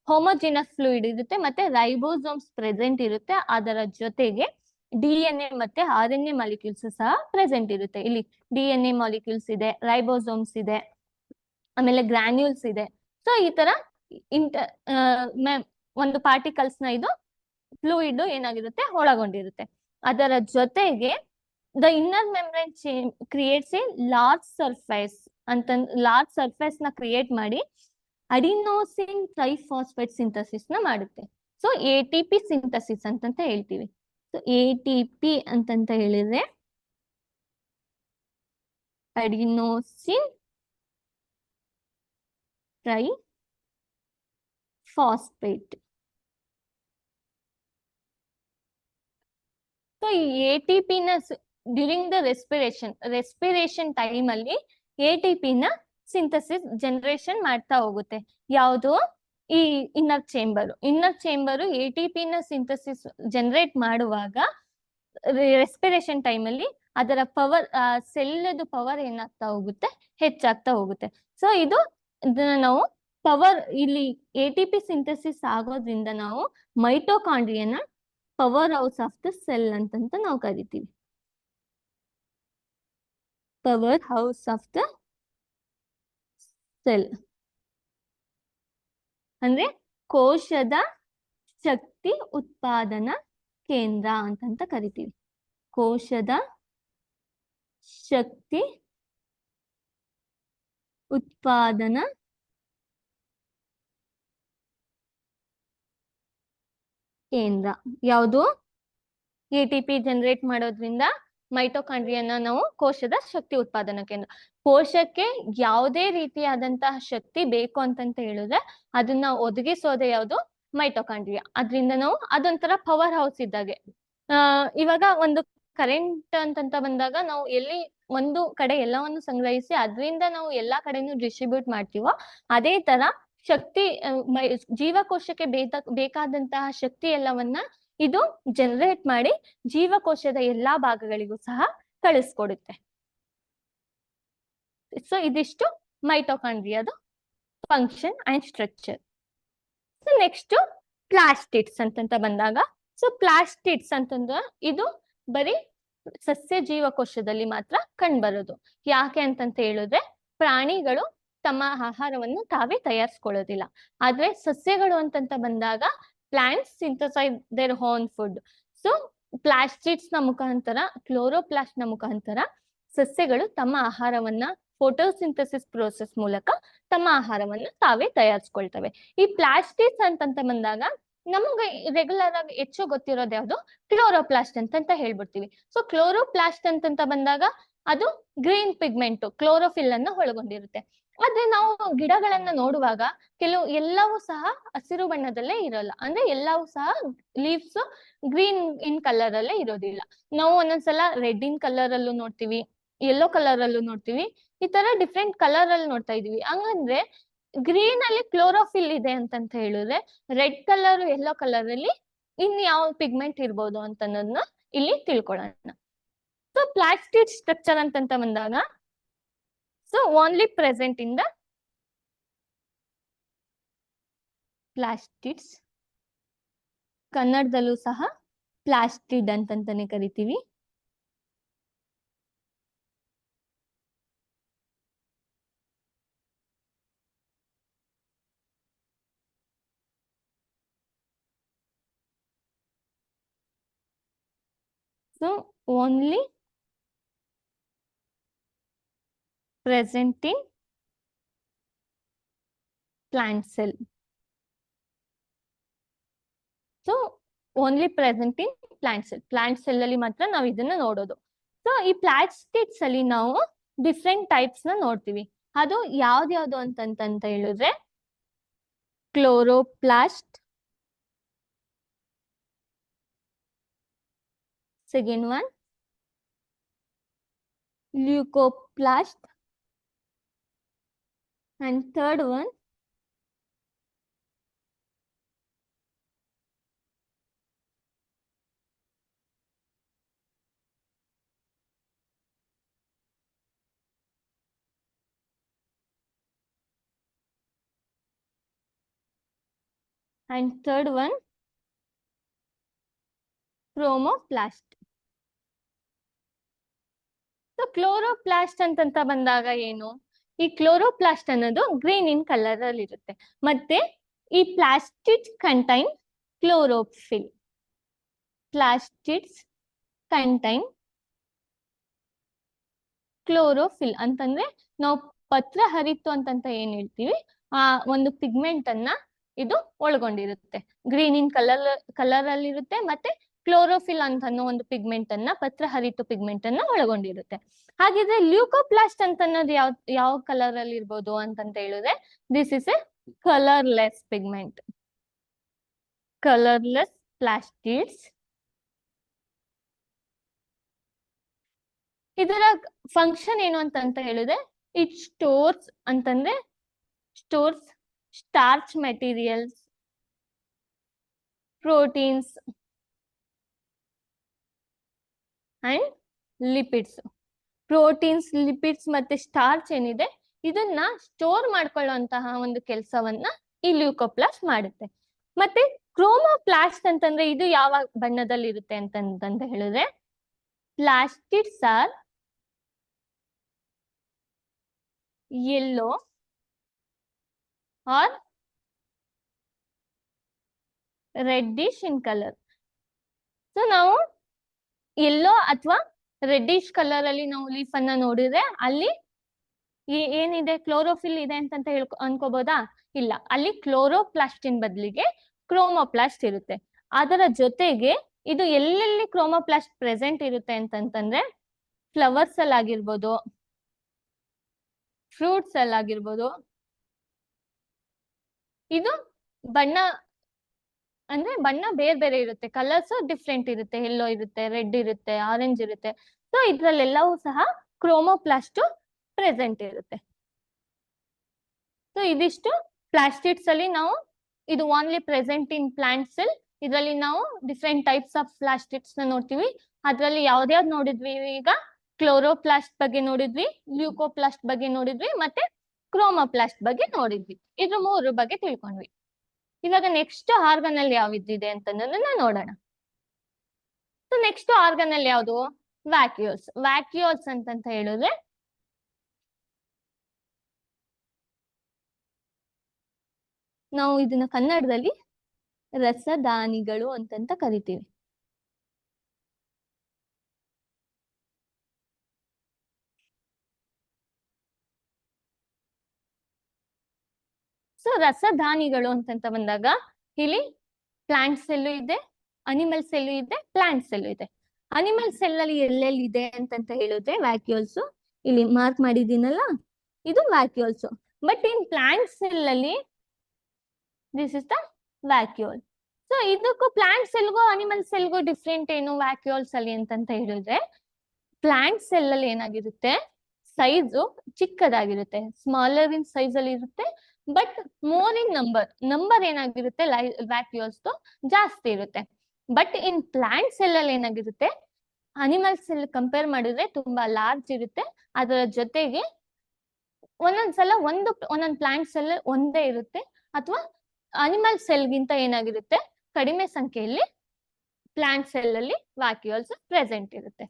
ಹೋಮೋಜಿನಸ್ ಫ್ಲೂಯಿಡ್ ಇರುತ್ತೆ, ಮತ್ತೆ ರೈಬೋಸೋಮ್ಸ್ ಪ್ರೆಸೆಂಟ್ ಇರುತ್ತೆ. ಅದರ ಜೊತೆಗೆ DNA ಮತ್ತೆ RNA ಮಾಲಿಕ್ಯೂಲ್ಸ್ ಸಹ ಪ್ರೆಸೆಂಟ್ ಇರುತ್ತೆ. ಇಲ್ಲಿ DNA ಮಾಲಿಕ್ಯೂಲ್ಸ್ ಇದೆ, ರೈಬೋಸೋಮ್ಸ್ ಇದೆ, ಆಮೇಲೆ ಗ್ರಾನ್ಯೂಲ್ಸ್ ಇದೆ. ಸೊ ಈ ತರ ಒಂದು ಪಾರ್ಟಿಕಲ್ಸ್ ನ ಇದು ಫ್ಲೂಯಿಡ್ ಏನಾಗಿರುತ್ತೆ ಒಳಗೊಂಡಿರುತ್ತೆ. ಅದರ ಜೊತೆಗೆ the inner membrane creates A large surface large surface ನ ಕ್ರಿಯೇಟ್ ಮಾಡಿ ಅಡಿನೋಸಿನ್ ಟ್ರೈಫಾಸ್ಫೇಟ್ ಸಿಂಥಸಿಸ್ ನ ಮಾಡುತ್ತೆ. ಸೊ ATP ಸಿಂಥಸಿಸ್ ಅಂತಂತ ಹೇಳ್ತೀವಿ. ಸೊ ATP ಅಂತಂತ ಹೇಳಿದ್ರೆ ಅಡಿನೋಸಿನ್ ಟ್ರೈಫಾಸ್ಫೇಟ್. ಸೊ ಈ ATP ನ ಡ್ಯೂರಿಂಗ್ ದ ರೆಸ್ಪಿರೇಷನ್ ಟೈಮ್ ಅಲ್ಲಿ ATP ನ ಸಿಂಥಸಿಸ್ ಜನರೇಷನ್ ಮಾಡ್ತಾ ಹೋಗುತ್ತೆ. ಯಾವುದು? ಈ ಇನ್ನರ್ ಚೇಂಬರು ATP ನ ಸಿಂಥಸಿಸ್ ಜನರೇಟ್ ಮಾಡುವಾಗ ರೆಸ್ಪಿರೇಷನ್ ಟೈಮ್ ಅಲ್ಲಿ ಅದರ ಪವರ್, ಸೆಲ್ದು ಪವರ್ ಏನಾಗ್ತಾ ಹೋಗುತ್ತೆ, ಹೆಚ್ಚಾಗ್ತಾ ಹೋಗುತ್ತೆ. ಸೊ ಇದನ್ನ ನಾವು ಪವರ್, ಇಲ್ಲಿ ATP ಸಿಂಥಸಿಸ್ ಆಗೋದ್ರಿಂದ ನಾವು ಮೈಟೋಕಾಂಡ್ರಿಯನ power house of the cell ಅಂತಂತ ನಾವು ಕರಿತೀವಿ. Power house of the cell ಅಂದ್ರೆ ಕೋಶದ ಶಕ್ತಿ ಉತ್ಪಾದನಾ ಕೇಂದ್ರ ಅಂತಂತ ಕರಿತೀವಿ. ಕೋಶದ ಶಕ್ತಿ ಉತ್ಪಾದನಾ ಕೇಂದ್ರ ಯಾವುದು? ATP ಜನರೇಟ್ ಮಾಡೋದ್ರಿಂದ ಮೈಟೋಕಾಂಡ್ರಿಯನ್ನ ನಾವು ಕೋಶದ ಶಕ್ತಿ ಉತ್ಪಾದನಾ ಕೇಂದ್ರ. ಕೋಶಕ್ಕೆ ಯಾವುದೇ ರೀತಿಯಾದಂತಹ ಶಕ್ತಿ ಬೇಕು ಅಂತಂತ ಹೇಳಿದ್ರೆ ಅದನ್ನ ಒದಗಿಸೋದೇ ಯಾವುದು? ಮೈಟೋಕಾಂಡ್ರಿಯಾ. ಅದರಿಂದ ನಾವು ಅದೊಂಥರ ಪವರ್ ಹೌಸ್ ಇದ್ದಾಗೆ. ಇವಾಗ ಒಂದು ಕರೆಂಟ್ ಅಂತಂತ ಬಂದಾಗ ನಾವು ಎಲ್ಲಿ ಒಂದು ಕಡೆ ಎಲ್ಲವನ್ನು ಸಂಗ್ರಹಿಸಿ ಅದರಿಂದ ನಾವು ಎಲ್ಲಾ ಕಡೆನೂ ಡಿಸ್ಟ್ರಿಬ್ಯೂಟ್ ಮಾಡ್ತೀವೋ ಅದೇ ತರ ಶಕ್ತಿ, ಜೀವಕೋಶಕ್ಕೆ ಬೇಕಾದಂತಹ ಶಕ್ತಿ ಎಲ್ಲವನ್ನ ಇದು ಜನರೇಟ್ ಮಾಡಿ ಜೀವಕೋಶದ ಎಲ್ಲಾ ಭಾಗಗಳಿಗೂ ಸಹ ಕಳಿಸ್ಕೊಡುತ್ತೆ. ಸೊ ಇದಿಷ್ಟು ಮೈಟೋಕಾಂಡ್ರಿಯಾದ function and structure. So next plastids ಅಂತಂತ ಬಂದಾಗ, ಸೊ ಪ್ಲಾಸ್ಟಿಡ್ಸ್ ಅಂತಂದ್ರೆ ಇದು ಬರೀ ಸಸ್ಯ ಜೀವಕೋಶದಲ್ಲಿ ಮಾತ್ರ ಕಂಡುಬರೋದು. ಯಾಕೆ ಅಂತಂತ ಹೇಳಿದ್ರೆ ಪ್ರಾಣಿಗಳು ತಮ್ಮ ಆಹಾರವನ್ನು ತಾವೇ ತಯಾರಿಸ್ಕೊಳ್ಳೋದಿಲ್ಲ. ಆದ್ರೆ ಸಸ್ಯಗಳು ಅಂತಂತ ಬಂದಾಗ plants synthesise their own food. So plastids ನ ಮುಖಾಂತರ, ಕ್ಲೋರೋಪ್ಲಾಸ್ಟ್ ನ ಮುಖಾಂತರ ಸಸ್ಯಗಳು ತಮ್ಮ ಆಹಾರವನ್ನ ಫೋಟೋಸಿಂಥಸಿಸ್ ಪ್ರೋಸೆಸ್ ಮೂಲಕ ತಮ್ಮ ಆಹಾರವನ್ನ ತಾವೇ ತಯಾರಿಸ್ಕೊಳ್ತವೆ. ಈ ಪ್ಲಾಸ್ಟಿಡ್ಸ್ ಅಂತಂತ ಬಂದಾಗ ನಮ್ಗೆ ರೆಗ್ಯುಲರ್ ಆಗಿ ಹೆಚ್ಚು ಗೊತ್ತಿರೋದು ಯಾವುದು? ಕ್ಲೋರೋಪ್ಲಾಸ್ಟ್ ಅಂತಂತ ಹೇಳ್ಬಿಡ್ತೀವಿ. ಸೊ ಕ್ಲೋರೋಪ್ಲಾಸ್ಟ್ ಅಂತಂತ ಬಂದಾಗ ಅದು ಗ್ರೀನ್ ಪಿಗ್ಮೆಂಟ್, ಕ್ಲೋರೋಫಿಲ್ ಅನ್ನ ಒಳಗೊಂಡಿರುತ್ತೆ. ಆದ್ರೆ ನಾವು ಗಿಡಗಳನ್ನ ನೋಡುವಾಗ ಎಲ್ಲವೂ ಸಹ ಹಸಿರು ಬಣ್ಣದಲ್ಲೇ ಇರಲ್ಲ. ಅಂದ್ರೆ ಎಲ್ಲವೂ ಸಹ ಲೀವ್ಸ್ ಗ್ರೀನ್ ಇನ್ ಕಲರ್ ಅಲ್ಲೇ ಇರೋದಿಲ್ಲ. ನಾವು ಒಂದೊಂದ್ಸಲ ರೆಡ್ ಇನ್ ಕಲರ್ ಅಲ್ಲೂ ನೋಡ್ತೀವಿ, ಯೆಲ್ಲೋ ಕಲರ್ ಅಲ್ಲೂ ನೋಡ್ತೀವಿ, ಈ ತರ ಡಿಫ್ರೆಂಟ್ ಕಲರ್ ಅಲ್ಲಿ ನೋಡ್ತಾ ಇದೀವಿ. ಹಂಗಂದ್ರೆ ಗ್ರೀನ್ ಅಲ್ಲಿ ಕ್ಲೋರೋಫಿಲ್ ಇದೆ ಅಂತಂತ ಹೇಳಿದ್ರೆ ರೆಡ್ ಕಲರ್, ಯೆಲ್ಲೋ ಕಲರ್ ಅಲ್ಲಿ ಇನ್ ಯಾವ ಪಿಗ್ಮೆಂಟ್ ಇರ್ಬೋದು ಅಂತ ಅನ್ನೋದನ್ನ ಇಲ್ಲಿ ತಿಳ್ಕೊಳ್ಳೋಣ. ಸೊ ಪ್ಲಾಸ್ಟಿಡ್ ಸ್ಟ್ರಕ್ಚರ್ ಅಂತಂತ ಬಂದಾಗ, so only present in the plastids, ಕನ್ನಡದಲ್ಲೂ ಸಹ ಪ್ಲಾಸ್ಟಿಡ್ ಅಂತಂತಾನೆ ಕರಿತೀವಿ. So only present in plant cell. So only present in plant cell. Plant cell ಅಲ್ಲಿ ಮಾತ್ರ ನಾವು ಇದನ್ನ ನೋಡೋದು. ಸೊ ಈ ಪ್ಲಾಸ್ಟಿಡ್ಸ್ ಅಲ್ಲಿ ನಾವು ಡಿಫ್ರೆಂಟ್ ಟೈಪ್ಸ್ ನ ನೋಡ್ತೀವಿ. ಅದು ಯಾವ್ದ್ಯಾವ್ದು ಅಂತಂತ ಹೇಳಿದ್ರೆ chloroplast, second one leucoplast, and third one chromoplast. So chloroplast ಅಂತಂತ ಬಂದಾಗ ಏನು? ಈ ಕ್ಲೋರೋಪ್ಲಾಸ್ಟ್ ಅನ್ನೋದು ಗ್ರೀನ್ ಇನ್ ಕಲರ್ ಅಲ್ಲಿ ಇರುತ್ತೆ. ಮತ್ತೆ ಈ plastid contain chlorophyll. Plastids contain chlorophyll ಅಂತಂದ್ರೆ ನಾವು ಪತ್ರ ಹರಿತು ಅಂತಂತ ಏನ್ ಹೇಳ್ತೀವಿ, ಆ ಒಂದು ಪಿಗ್ಮೆಂಟ್ ಅನ್ನ ಇದು ಒಳಗೊಂಡಿರುತ್ತೆ. ಗ್ರೀನ್ ಇನ್ ಕಲರ್ ಅಲ್ಲಿ ಇರುತ್ತೆ. ಮತ್ತೆ ಕ್ಲೋರೋಫಿಲ್ ಅಂತ ಅನ್ನೋ ಒಂದು ಪಿಗ್ಮೆಂಟ್ ಅನ್ನ, ಪತ್ರ ಹರಿತು ಪಿಗ್ಮೆಂಟ್ ಅನ್ನ ಒಳಗೊಂಡಿರುತ್ತೆ. ಹಾಗಿದ್ರೆ ಲ್ಯೂಕೋಪ್ಲಾಸ್ಟ್ ಅಂತ ಅನ್ನೋದು ಯಾವ ಕಲರ್ ಅಲ್ಲಿ ಇರ್ಬೋದು ಅಂತಂತ ಹೇಳಿದ್ರೆ this is A colourless pigment. Colourless plastids ಇದರ ಫಂಕ್ಷನ್ ಏನು ಅಂತ ಹೇಳಿದ್ರೆ ಇಟ್ ಸ್ಟೋರ್ಸ್ ಅಂತಂದ್ರೆ stores starch materials, proteins and lipids. Proteins, lipids ಮತ್ತೆ ಸ್ಟಾರ್ಚ್ ಏನಿದೆ ಇದನ್ನ ಸ್ಟೋರ್ ಮಾಡ್ಕೊಳ್ಳುವಂತಹ ಒಂದು ಕೆಲಸವನ್ನ ಈ ಲ್ಯೂಕೋಪ್ಲಾಸ್ಟ್ ಮಾಡುತ್ತೆ. ಮತ್ತೆ ಕ್ರೋಮೋಪ್ಲಾಸ್ಟ್ ಅಂತಂದ್ರೆ ಇದು ಯಾವ ಬಣ್ಣದಲ್ಲಿ ಇರುತ್ತೆ ಅಂತಂತ ಹೇಳಿದ್ರೆ plastids are yellow or reddish in colour. So ನಾವು ಯೆಲ್ಲೋ ಅಥವಾ ರೆಡ್ಡಿಶ್ ಕಲರ್ ಅಲ್ಲಿ ನಾವು ಲೀಫ್ ಅನ್ನ ನೋಡಿದ್ರೆ ಅಲ್ಲಿ ಏನಿದೆ, ಕ್ಲೋರೋಫಿಲ್ ಇದೆ ಅಂತ ಅನ್ಕೋಬಹುದಾ? ಇಲ್ಲ, ಅಲ್ಲಿ ಕ್ಲೋರೋಪ್ಲಾಸ್ಟಿನ್ ಬದಲಿಗೆ ಕ್ರೋಮೋಪ್ಲಾಸ್ಟ್ ಇರುತ್ತೆ. ಅದರ ಜೊತೆಗೆ ಇದು ಎಲ್ಲೆಲ್ಲಿ ಕ್ರೋಮೋಪ್ಲಾಸ್ಟ್ ಪ್ರೆಸೆಂಟ್ ಇರುತ್ತೆ ಅಂತಂತಂದ್ರೆ ಫ್ಲವರ್ಸ್ ಅಲ್ಲಿ ಆಗಿರ್ಬೋದು, ಫ್ರೂಟ್ಸ್ ಅಲ್ಲಿ ಆಗಿರ್ಬೋದು. ಇದು ಬಣ್ಣ ಅಂದ್ರೆ ಬಣ್ಣ ಬೇರೆ ಬೇರೆ ಇರುತ್ತೆ, ಕಲರ್ಸ್ ಡಿಫ್ರೆಂಟ್ ಇರುತ್ತೆ, ಯೆಲ್ಲೋ ಇರುತ್ತೆ, ರೆಡ್ ಇರುತ್ತೆ, ಆರೆಂಜ್ ಇರುತ್ತೆ. ಸೊ ಇದ್ರಲ್ಲೆಲ್ಲವೂ ಸಹ ಕ್ರೋಮೋಪ್ಲಾಸ್ಟ್ ಪ್ರೆಸೆಂಟ್ ಇರುತ್ತೆ. ಸೊ ಇದಿಷ್ಟು ಪ್ಲಾಸ್ಟಿಡ್ಸ್ ಅಲ್ಲಿ ನಾವು, ಇದು only present in plant cell. ಇದರಲ್ಲಿ ನಾವು ಡಿಫ್ರೆಂಟ್ ಟೈಪ್ಸ್ ಆಫ್ ಪ್ಲಾಸ್ಟಿಡ್ಸ್ ನ ನೋಡ್ತೀವಿ. ಅದ್ರಲ್ಲಿ ಯಾವ್ದ್ಯಾವ್ದು ನೋಡಿದ್ವಿ ಈಗ? ಕ್ಲೋರೋಪ್ಲಾಸ್ಟ್ ಬಗ್ಗೆ ನೋಡಿದ್ವಿ, ಲ್ಯೂಕೋಪ್ಲಾಸ್ಟ್ ಬಗ್ಗೆ ನೋಡಿದ್ವಿ, ಮತ್ತೆ ಕ್ರೋಮೋಪ್ಲಾಸ್ಟ್ ಬಗ್ಗೆ ನೋಡಿದ್ವಿ. ಇದ್ರ 3 ಬಗ್ಗೆ ತಿಳ್ಕೊಂಡ್ವಿ. ಇವಾಗ ನೆಕ್ಸ್ಟ್ ಆರ್ಗನ್ ಅಲ್ಲಿ ಯಾವ್ದಿದೆ ಅಂತಂದ್ರೆ ನೋಡೋಣ. ಸೊ ನೆಕ್ಸ್ಟ್ ಆರ್ಗನ್ ಅಲ್ಲಿ ಯಾವುದು? ವ್ಯಾಕ್ಯೂಲ್ಸ್. ವ್ಯಾಕ್ಯೂಲ್ಸ್ ಅಂತ ಹೇಳಿದ್ರೆ ನಾವು ಇದನ್ನ ಕನ್ನಡದಲ್ಲಿ ರಸದಾನಿಗಳು ಅಂತಂತ ಕರಿತೀವಿ. ಸೊ ರಸದಾನಿಗಳು ಅಂತಂತ ಬಂದಾಗ ಇಲ್ಲಿ ಪ್ಲಾಂಟ್ ಸೆಲ್ಲು ಇದೆ, ಅನಿಮಲ್ ಸೆಲ್ಲು ಇದೆ, ಪ್ಲಾಂಟ್ ಸೆಲ್ಲು ಇದೆ. ಅನಿಮಲ್ ಸೆಲ್ ಅಲ್ಲಿ ಎಲ್ಲೆಲ್ಲಿ ಇದೆ ಅಂತಂತ ಹೇಳಿದ್ರೆ ವ್ಯಾಕ್ಯೂಲ್ಸ್ ಇಲ್ಲಿ ಮಾರ್ಕ್ ಮಾಡಿದೀನಲ್ಲ, ಇದು vacuoles. But in plant cell ಅಲ್ಲಿ this is the vacuole. So ಇದಕ್ಕೂ ಪ್ಲಾಂಟ್ ಸೆಲ್ಗೂ ಅನಿಮಲ್ ಸೆಲ್ಗೂ ಡಿಫ್ರೆಂಟ್ ಏನು ವ್ಯಾಕ್ಯೂಲ್ಸ್ ಅಲ್ಲಿ ಅಂತಂತ ಹೇಳಿದ್ರೆ, ಪ್ಲಾಂಟ್ ಸೆಲ್ ಅಲ್ಲಿ ಏನಾಗಿರುತ್ತೆ, ಸೈಜು ಚಿಕ್ಕದಾಗಿರುತ್ತೆ, ಸ್ಮಾಲರ್ ಇನ್ ಸೈಜ್ ಅಲ್ಲಿ ಇರುತ್ತೆ. ಬಟ್ ಮೋರ್ ಇನ್ ನಂಬರ್ ಏನಾಗಿರುತ್ತೆ ವ್ಯಾಕ್ಯೂಲ್ಸ್ ಜಾಸ್ತಿ ಇರುತ್ತೆ. ಬಟ್ ಇನ್ ಪ್ಲಾಂಟ್ ಸೆಲ್ ಅಲ್ಲಿ ಏನಾಗಿರುತ್ತೆ, ಅನಿಮಲ್ ಸೆಲ್ ಕಂಪೇರ್ ಮಾಡಿದ್ರೆ ತುಂಬಾ ಲಾರ್ಜ್ ಇರುತ್ತೆ. ಅದರ ಜೊತೆಗೆ ಒಂದೊಂದ್ಸಲ ಒಂದೊಂದ್ ಪ್ಲಾಂಟ್ ಸೆಲ್ ಒಂದೇ ಇರುತ್ತೆ, ಅಥವಾ ಅನಿಮಲ್ ಸೆಲ್ಗಿಂತ ಏನಾಗಿರುತ್ತೆ ಕಡಿಮೆ ಸಂಖ್ಯೆಯಲ್ಲಿ ಪ್ಲಾಂಟ್ ಸೆಲ್ ಅಲ್ಲಿ ವ್ಯಾಕ್ಯೂಲ್ಸ್ ಪ್ರೆಸೆಂಟ್ ಇರುತ್ತೆ.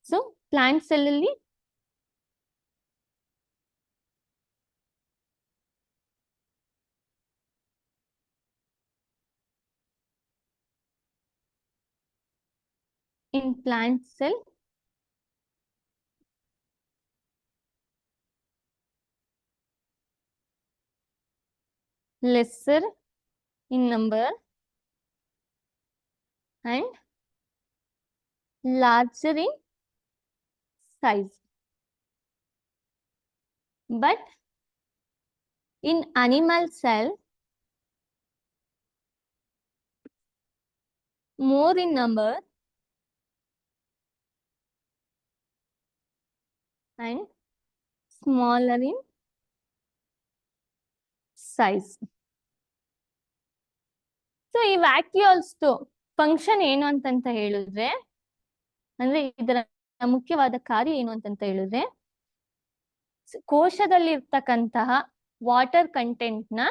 ಸೊ ಪ್ಲಾಂಟ್ ಸೆಲ್ ಅಲ್ಲಿ in plant cell lesser in number and larger in size. But in animal cell more in number and smaller in size. So ಈ ವ್ಯಾಕ್ಯೂಲ್ಸ್ ಫಂಕ್ಷನ್ ಏನು ಅಂತಂತ ಹೇಳಿದ್ರೆ, ಅಂದ್ರೆ ಇದರ ಮುಖ್ಯವಾದ ಕಾರ್ಯ ಏನು ಅಂತಂತ ಹೇಳಿದ್ರೆ, ಕೋಶದಲ್ಲಿ ಇರ್ತಕ್ಕಂತಹ ವಾಟರ್ ಕಂಟೆಂಟ್ ನ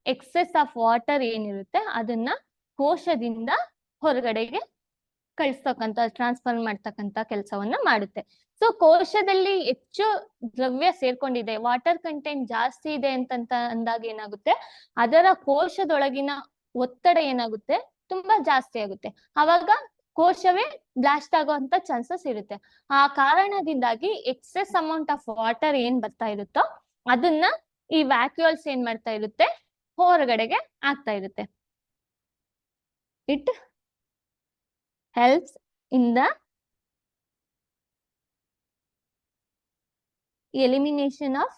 ಎಕ್ಸೆಸ್ ಆಫ್ ವಾಟರ್ ಏನಿರುತ್ತೆ ಅದನ್ನ ಕೋಶದಿಂದ ಹೊರಗಡೆಗೆ ಕಳಿಸ್ತಕ್ಕಂತ, ಟ್ರಾನ್ಸ್ಫರ್ ಮಾಡ್ತಕ್ಕಂತ ಕೆಲಸವನ್ನ ಮಾಡುತ್ತೆ. ಸೊ ಕೋಶದಲ್ಲಿ ಹೆಚ್ಚು ದ್ರವ್ಯ ಸೇರ್ಕೊಂಡಿದೆ, ವಾಟರ್ ಕಂಟೆಂಟ್ ಜಾಸ್ತಿ ಇದೆ ಅಂತಂತ ಅಂದಾಗ ಏನಾಗುತ್ತೆ, ಅದರ ಕೋಶದೊಳಗಿನ ಒತ್ತಡ ಏನಾಗುತ್ತೆ ತುಂಬಾ ಜಾಸ್ತಿ ಆಗುತ್ತೆ. ಅವಾಗ ಕೋಶವೇ ಬ್ಲಾಸ್ಟ್ ಆಗುವಂತ ಚಾನ್ಸಸ್ ಇರುತ್ತೆ. ಆ ಕಾರಣದಿಂದಾಗಿ ಎಕ್ಸೆಸ್ ಅಮೌಂಟ್ ಆಫ್ ವಾಟರ್ ಏನ್ ಬರ್ತಾ ಇರುತ್ತೋ ಅದನ್ನ ಈ ವ್ಯಾಕ್ಯೂಲ್ಸ್ ಏನ್ ಮಾಡ್ತಾ ಇರುತ್ತೆ, ಹೊರಗಡೆಗೆ ಆಗ್ತಾ ಇರುತ್ತೆ. It helps in the elimination of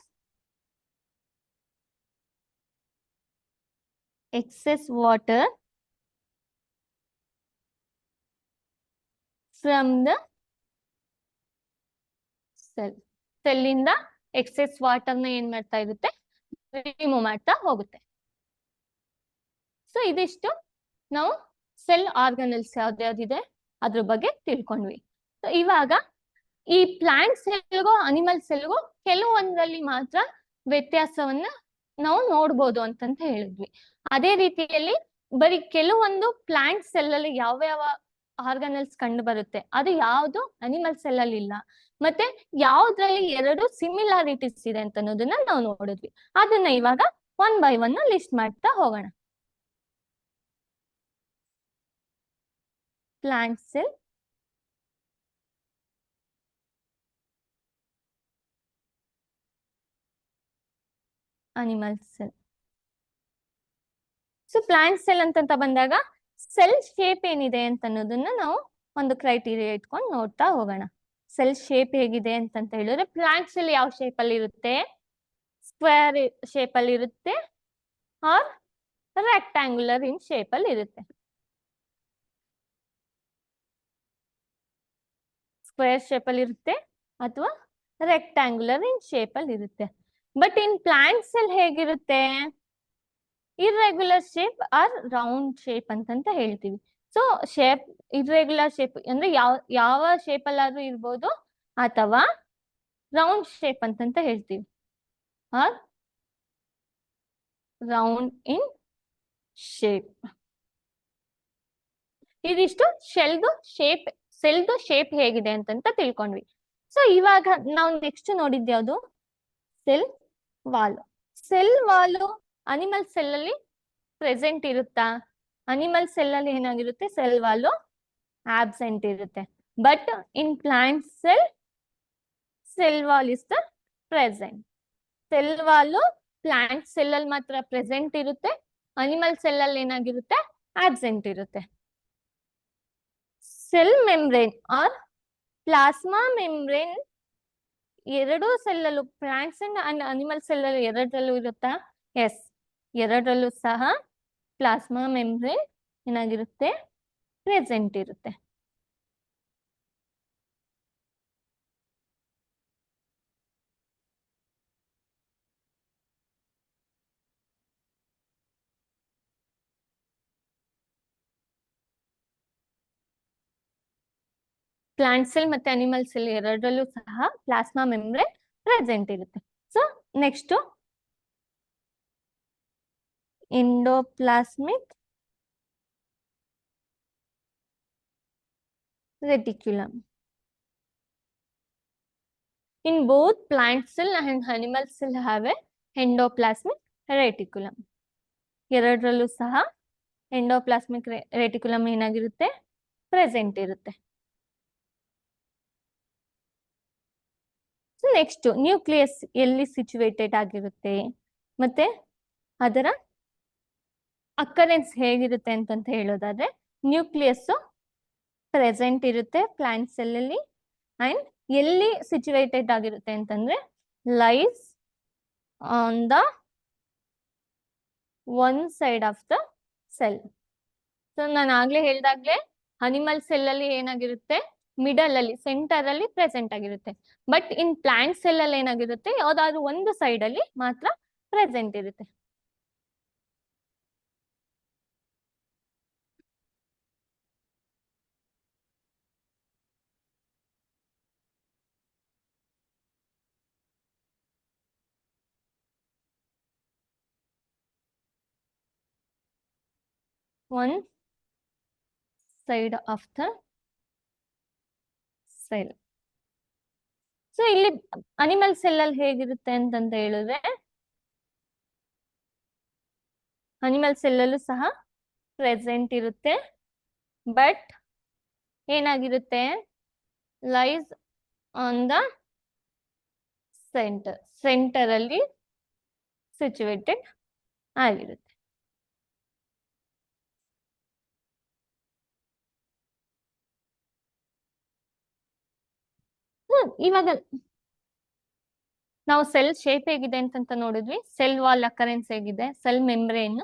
excess water from the cell. ಸೆಲ್ಲಿಂದ ಎಕ್ಸೆಸ್ ವಾಟರ್ನ ಏನ್ ಮಾಡ್ತಾ ಇರುತ್ತೆ, ರಿಮೂವ್ ಮಾಡ್ತಾ ಹೋಗುತ್ತೆ. ಸೊ ಇದಿಷ್ಟು ನಾವು ಸೆಲ್ ಆರ್ಗನಲ್ಸ್ ಯಾವ್ದ್ಯಾವ್ದಿದೆ ಅದ್ರ ಬಗ್ಗೆ ತಿಳ್ಕೊಂಡ್ವಿ. ಸೊ ಇವಾಗ ಈ ಪ್ಲಾಂಟ್ ಸೆಲ್ಗೂ ಅನಿಮಲ್ ಸೆಲ್ಗೂ ಕೆಲವೊಂದರಲ್ಲಿ ಮಾತ್ರ ವ್ಯತ್ಯಾಸವನ್ನ ನಾವು ನೋಡ್ಬೋದು ಅಂತಂತ ಹೇಳಿದ್ವಿ. ಅದೇ ರೀತಿಯಲ್ಲಿ ಬರೀ ಕೆಲವೊಂದು ಪ್ಲಾಂಟ್ ಸೆಲ್ ಅಲ್ಲಿ ಯಾವ ಯಾವ ಆರ್ಗನಲ್ಸ್ ಕಂಡು ಬರುತ್ತೆ, ಅದು ಯಾವ್ದು ಅನಿಮಲ್ ಸೆಲ್ ಅಲ್ಲಿ ಇಲ್ಲ. ಮತ್ತೆ ಯಾವ್ದ್ರಲ್ಲಿ ಎರಡು ಸಿಮಿಲಾರಿಟೀಸ್ ಇದೆ ಅಂತ ಅನ್ನೋದನ್ನ ನಾವು ನೋಡಿದ್ವಿ. ಅದನ್ನ ಇವಾಗ ಒನ್ ಬೈ ಒನ್ ಲಿಸ್ಟ್ ಮಾಡ್ತಾ ಹೋಗೋಣ. Plant cell, animal cell. So plant cell ಅಂತ ಬಂದಾಗ ಸೆಲ್ ಶೇಪ್ ಏನಿದೆ ಅಂತ ಅನ್ನೋದನ್ನ ನಾವು ಒಂದು ಕ್ರೈಟೀರಿಯಾ ಇಟ್ಕೊಂಡು ನೋಡ್ತಾ ಹೋಗೋಣ. ಸೆಲ್ ಶೇಪ್ ಹೇಗಿದೆ ಅಂತ ಹೇಳಿದ್ರೆ ಪ್ಲಾಂಟ್ ಸೆಲ್ ಯಾವ ಶೇಪ್ ಅಲ್ಲಿ ಇರುತ್ತೆ, ಸ್ಕ್ವೇರ್ ಶೇಪ್ ಅಲ್ಲಿ ಇರುತ್ತೆ ಆರ್ ರೆಕ್ಟ್ಯಾಂಗ್ಯುಲರ್ ಇನ್ ಶೇಪ್ ಅಲ್ಲಿ ಇರುತ್ತೆ. ಸ್ಕ್ವೇರ್ ಶೇಪ್ ಅಲ್ಲಿ ಇರುತ್ತೆ ಅಥವಾ ರೆಕ್ಟ್ಯಾಂಗ್ಯುಲರ್ ಇನ್ ಶೇಪ್ ಅಲ್ಲಿ ಇರುತ್ತೆ. ಬಟ್ ಇನ್ ಪ್ಲಾಂಟ್ ಸೆಲ್ ಹೇಗಿರುತ್ತೆ, irregular shape R round shape ಅಂತಂತ ಹೇಳ್ತೀವಿ. ಸೊ ಶೇಪ್ ಇರ್ರೆಗ್ಯುಲರ್ ಶೇಪ್ ಅಂದ್ರೆ ಯಾವ ಶೇಪ್ ಅಲ್ಲಾದ್ರೂ ಇರ್ಬೋದು ಅಥವಾ ರೌಂಡ್ ಶೇಪ್ ಅಂತಂತ ಹೇಳ್ತೀವಿ, ಆರ್ ರೌಂಡ್ ಇನ್ ಶೇಪ್. ಇದಿಷ್ಟು ಸೆಲ್ದು ಶೇಪ್ ಹೇಗಿದೆ ಅಂತಂತ ತಿಳ್ಕೊಂಡ್ವಿ. ಸೊ ಇವಾಗ ನಾವು ನೆಕ್ಸ್ಟ್ ನೋಡಿದ್ ಯಾವ್ದು, cell wall. Cell wall animal cell ಅಲ್ಲಿ ಪ್ರೆಸೆಂಟ್ ಇರುತ್ತಾ, ಅನಿಮಲ್ ಸೆಲ್ ಅಲ್ಲಿ ಏನಾಗಿರುತ್ತೆ, ಸೆಲ್ ವಾಲು ಆಬ್ಸೆಂಟ್ ಇರುತ್ತೆ. But in plant cell wall is the present. Cell wall plant cell ಅಲ್ಲಿ ಮಾತ್ರ ಪ್ರೆಸೆಂಟ್ ಇರುತ್ತೆ, ಅನಿಮಲ್ ಸೆಲ್ ಅಲ್ಲಿ ಏನಾಗಿರುತ್ತೆ, ಆಬ್ಸೆಂಟ್ ಇರುತ್ತೆ. Cell membrane or plasma membrane ಎರಡು ಸೆಲ್ ಅಲ್ಲೂ, ಪ್ಲಾಂಟ್ಸ್ ಅಂಡ್ ಅನಿಮಲ್ ಸೆಲ್ ಅಲ್ಲಿ ಎರಡರಲ್ಲೂ ಇರುತ್ತಾ, ಎಸ್, ಎರಡರಲ್ಲೂ ಸಹ ಪ್ಲಾಸ್ಮಾ ಮೆಂಬ್ರೇನ್ ಏನಾಗಿರುತ್ತೆ, ಪ್ರೆಸೆಂಟ್ ಇರುತ್ತೆ. ಪ್ಲಾಂಟ್ ಸೆಲ್ ಮತ್ತೆ ಅನಿಮಲ್ ಸೆಲ್ ಎರಡರಲ್ಲೂ ಸಹ ಪ್ಲಾಸ್ಮಾ ಮೆಂಬ್ರೇನ್ ಪ್ರೆಸೆಂಟ್ ಇರುತ್ತೆ. So next endoplasmic reticulum. In both plant cell and animal cell have a endoplasmic reticulum. ಎರಡರಲ್ಲೂ ಸಹ ಎಂಡೋಪ್ಲಾಸ್ಮಿಕ್ ರೆಟಿಕ್ಯುಲಮ್ ಏನಾಗಿರುತ್ತೆ, ಪ್ರೆಸೆಂಟ್ ಇರುತ್ತೆ. ನೆಕ್ಸ್ಟ್ ನ್ಯೂಕ್ಲಿಯಸ್ ಎಲ್ಲಿ ಸಿಚುವೇಟೆಡ್ ಆಗಿರುತ್ತೆ ಮತ್ತೆ ಅದರ ಅಕರೆನ್ಸ್ ಹೇಗಿರುತ್ತೆ ಅಂತಂತ ಹೇಳೋದಾದ್ರೆ, ನ್ಯೂಕ್ಲಿಯಸ್ ಪ್ರೆಸೆಂಟ್ ಇರುತ್ತೆ ಪ್ಲಾಂಟ್ ಸೆಲ್ ಅಲ್ಲಿ. ಅಂಡ್ ಎಲ್ಲಿ ಸಿಚುವೇಟೆಡ್ ಆಗಿರುತ್ತೆ ಅಂತಂದ್ರೆ lies on the one side of the cell. So ನಾನು ಆಗ್ಲೇ ಹೇಳ್ದಾಗ್ಲೇ ಅನಿಮಲ್ ಸೆಲ್ ಅಲ್ಲಿ ಏನಾಗಿರುತ್ತೆ, ಮಿಡಲ್ ಅಲ್ಲಿ ಸೆಂಟರ್ ಅಲ್ಲಿ ಪ್ರೆಸೆಂಟ್ ಆಗಿರುತ್ತೆ. ಬಟ್ ಇನ್ ಪ್ಲಾಂಟ್ ಸೆಲ್ ಅಲ್ಲಿ ಏನಾಗಿರುತ್ತೆ, ಯಾವ್ದಾದ್ರು ಒಂದು ಸೈಡ್ ಅಲ್ಲಿ ಮಾತ್ರ ಪ್ರೆಸೆಂಟ್ ಇರುತ್ತೆ. One side of the cell. So ಇಲ್ಲಿ ಅನಿಮಲ್ ಸೆಲ್ ಅಲ್ಲಿ ಹೇಗಿರುತ್ತೆ ಅಂತಂತ ಹೇಳಿದ್ರೆ, ಅನಿಮಲ್ ಸೆಲ್ ಅಲ್ಲೂ ಸಹ ಪ್ರೆಸೆಂಟ್ ಇರುತ್ತೆ, ಬಟ್ ಏನಾಗಿರುತ್ತೆ, ಲೈಸ್ ಆನ್ ದ ಸೆಂಟರ್ ಅಲ್ಲಿ ಸಿಚುವೇಟೆಡ್ ಆಗಿರುತ್ತೆ. ಇವಾಗ ನಾವು ಸೆಲ್ ಶೇಪ್ ಹೇಗಿದೆ ಅಂತ ನೋಡಿದ್ವಿ, ಸೆಲ್ ವಾಲ್ ಅಕರೆನ್ಸ್ ಹೇಗಿದೆ, cell membrane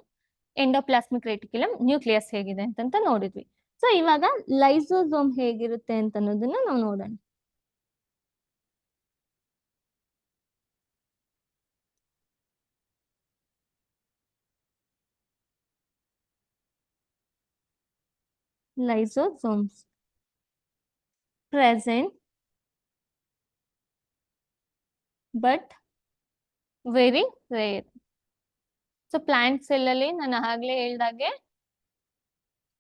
endoplasmic reticulum, nucleus ಹೇಗಿದೆ ಅಂತ ನೋಡಿದ್ವಿ. ಸೊ ಇವಾಗ ಲೈಸೋಸೋಮ್ ಹೇಗಿರುತ್ತೆ ಅಂತ ಅನ್ನೋದನ್ನ ನಾವು ನೋಡೋಣ. Lysosomes present but very rare. So plant cell ಅಲ್ಲಿ ನಾನು ಆಗ್ಲೇ ಹೇಳ್ದಾಗೆ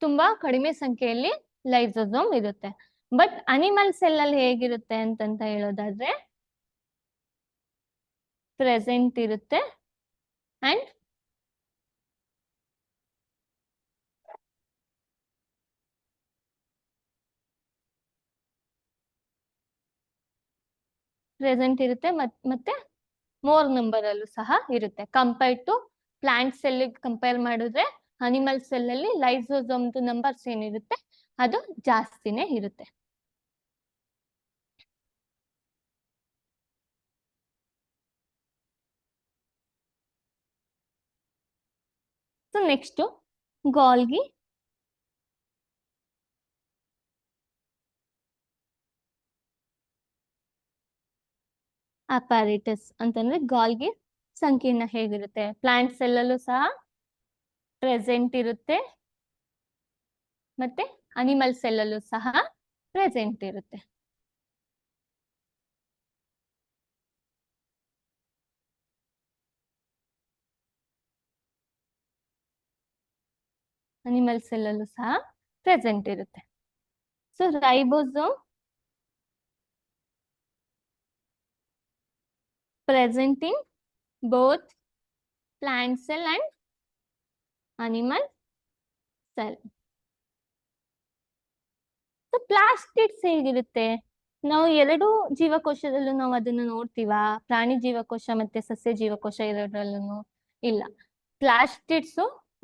ತುಂಬಾ ಕಡಿಮೆ ಸಂಖ್ಯೆಯಲ್ಲಿ ಲೈಸೋಸೋಮ್ ಇರುತ್ತೆ. ಬಟ್ ಅನಿಮಲ್ ಸೆಲ್ ಅಲ್ಲಿ ಹೇಗಿರುತ್ತೆ ಅಂತಂತ ಹೇಳೋದಾದ್ರೆ ಪ್ರೆಸೆಂಟ್ ಇರುತ್ತೆ ಅಂಡ್ ಮತ್ತೆ ಮೋರ್ ನಂಬರ್ ಅಲ್ಲೂ ಸಹ ಇರುತ್ತೆ. Compare to plant cell compare ಮಾಡಿದ್ರೆ ಅನಿಮಲ್ ಸೆಲ್ ಅಲ್ಲಿ ಲೈಸೋಸೋಮ್ ನಂಬರ್ಸ್ ಏನಿರುತ್ತೆ ಅದು ಜಾಸ್ತಿನೇ ಇರುತ್ತೆ. ಸೊ ನೆಕ್ಸ್ಟ್ ಗಾಲ್ಗಿ ಅಪಾರಿಟಸ್ ಅಂತಂದ್ರೆ ಗಾಲ್ಗಿ ಸಂಕೀರ್ಣ ಹೇಗಿರುತ್ತೆ. ಪ್ಲಾಂಟ್ ಸೆಲ್ ಅಲ್ಲೂ ಸಹ ಪ್ರೆಸೆಂಟ್ ಇರುತ್ತೆ ಮತ್ತೆ ಅನಿಮಲ್ ಸೆಲ್ ಅಲ್ಲೂ ಸಹ ಪ್ರೆಸೆಂಟ್ ಇರುತ್ತೆ. ಅನಿಮಲ್ ಸೆಲ್ ಅಲ್ಲೂ ಸಹ ಪ್ರೆಸೆಂಟ್ ಇರುತ್ತೆ. So ribosome present in both plant cell and animal cell. So plastids ಹೇಗಿರುತ್ತೆ? ನಾವು ಎರಡು ಜೀವಕೋಶದಲ್ಲೂ ನಾವು ಅದನ್ನು ನೋಡ್ತೀವಾ? ಪ್ರಾಣಿ ಜೀವಕೋಶ ಮತ್ತೆ ಸಸ್ಯ ಜೀವಕೋಶ ಎರಡರಲ್ಲೂ ಇಲ್ಲ. Plastids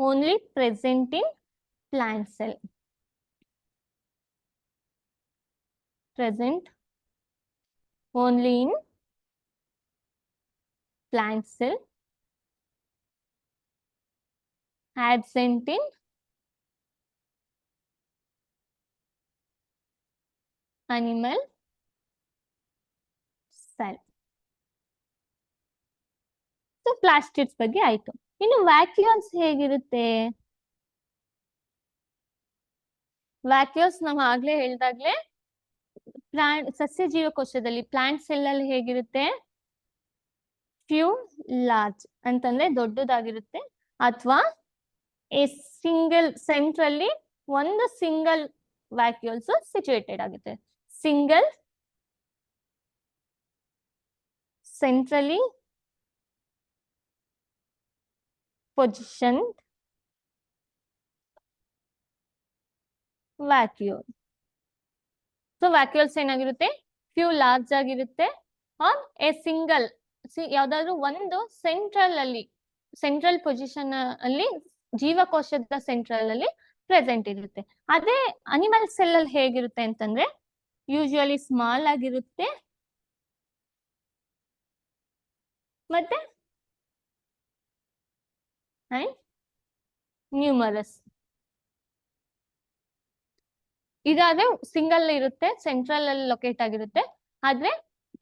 only present in plant cell. Present only in plant cell, absent in animal cell. So plastids ಬಗ್ಗೆ ಆಯ್ತು. ಇನ್ನು ವ್ಯಾಕ್ಯೂಲ್ಸ್ ಹೇಗಿರುತ್ತೆ? ವ್ಯಾಕ್ಯೂಲ್ಸ್ ನಾವು ಆಗ್ಲೇ ಹೇಳ್ದಾಗ್ಲೇ ಸಸ್ಯ ಜೀವಕೋಶದಲ್ಲಿ ಪ್ಲಾಂಟ್ ಸೆಲ್ ಅಲ್ಲಿ ಹೇಗಿರುತ್ತೆ? ಫ್ಯೂ ಲಾರ್ಜ್ ಅಂತಂದ್ರೆ ದೊಡ್ಡದಾಗಿರುತ್ತೆ, ಅಥವಾ ಎ ಸಿಂಗಲ್ ಸೆಂಟ್ರಲ್ಲಿ ಒಂದು ಸಿಂಗಲ್ ವ್ಯಾಕ್ಯೂಲ್ಸ್ ಸಿಚುವೇಟೆಡ್ ಆಗುತ್ತೆ. Single centrally position vacuole. So vacuoles ಏನಾಗಿರುತ್ತೆ? ಫ್ಯೂ ಲಾರ್ಜ್ ಆಗಿರುತ್ತೆ ಆರ್ ಎ ಸಿಂಗಲ್ ಯಾವ್ದಾದ್ರು ಒಂದು ಸೆಂಟ್ರಲ್ ಪೊಸಿಷನ್ ಅಲ್ಲಿ ಜೀವಕೋಶದ ಸೆಂಟ್ರಲ್ ಅಲ್ಲಿ ಪ್ರೆಸೆಂಟ್ ಇರುತ್ತೆ. ಅದೇ ಅನಿಮಲ್ ಸೆಲ್ ಅಲ್ಲಿ ಹೇಗಿರುತ್ತೆ ಅಂತಂದ್ರೆ ಯೂಶುವಲಿ ಸ್ಮಾಲ್ ಆಗಿರುತ್ತೆ ಮತ್ತೆ ನ್ಯೂಮರಸ್. ಇದಾದ್ರೆ ಸಿಂಗಲ್ ಇರುತ್ತೆ, ಸೆಂಟ್ರಲ್ ಅಲ್ಲಿ ಲೊಕೇಟ್ ಆಗಿರುತ್ತೆ. ಆದ್ರೆ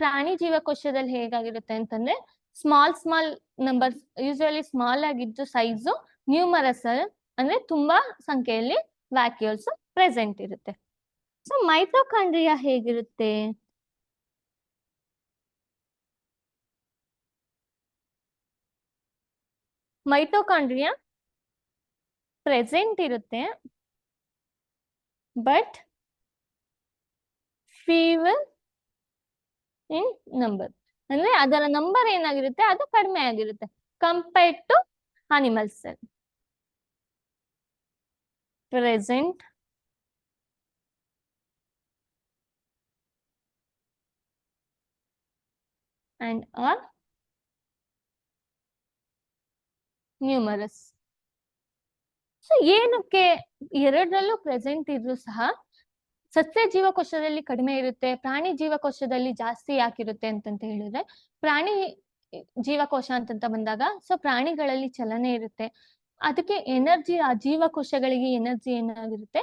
ಪ್ರಾಣಿ ಜೀವಕೋಶದಲ್ಲಿ ಹೇಗಾಗಿರುತ್ತೆ ಅಂತಂದ್ರೆ ಸ್ಮಾಲ್ ನಂಬರ್ಸ್, ಯೂಶುವಲಿ ಸ್ಮಾಲ್ ಆಗಿದ್ದು ಸೈಜು, ನ್ಯೂಮರಸ್ ಅಂದ್ರೆ ತುಂಬಾ ಸಂಖ್ಯೆಯಲ್ಲಿ ವ್ಯಾಕ್ಯೂಲ್ಸ್ ಪ್ರೆಸೆಂಟ್ ಇರುತ್ತೆ. ಸೊ ಮೈಟೋಕಾಂಡ್ರಿಯಾ ಹೇಗಿರುತ್ತೆ? ಮೈಟೋಕಾಂಡ್ರಿಯಾ ಪ್ರೆಸೆಂಟ್ ಇರುತ್ತೆ ಬಟ್ ಫೀವರ್ ಇನ್ ನಂಬರ್, ಅಂದ್ರೆ ಅದರ ನಂಬರ್ ಏನಾಗಿರುತ್ತೆ ಅದು ಕಡಿಮೆ ಆಗಿರುತ್ತೆ compared to animal cell. Present and are numerous. So ಏನಕ್ಕೆ ಎರಡರಲ್ಲೂ ಪ್ರೆಸೆಂಟ್ ಇದ್ರೂ ಸಹ ಸಸ್ಯ ಜೀವಕೋಶದಲ್ಲಿ ಕಡಿಮೆ ಇರುತ್ತೆ, ಪ್ರಾಣಿ ಜೀವಕೋಶದಲ್ಲಿ ಜಾಸ್ತಿ ಯಾಕಿರುತ್ತೆ ಅಂತಂತ ಹೇಳಿದ್ರೆ, ಪ್ರಾಣಿ ಜೀವಕೋಶ ಅಂತಂತ ಬಂದಾಗ ಸೊ ಪ್ರಾಣಿಗಳಲ್ಲಿ ಚಲನೆ ಇರುತ್ತೆ, ಅದಕ್ಕೆ ಎನರ್ಜಿ, ಆ ಜೀವಕೋಶಗಳಿಗೆ ಎನರ್ಜಿ ಏನಾಗಿರುತ್ತೆ,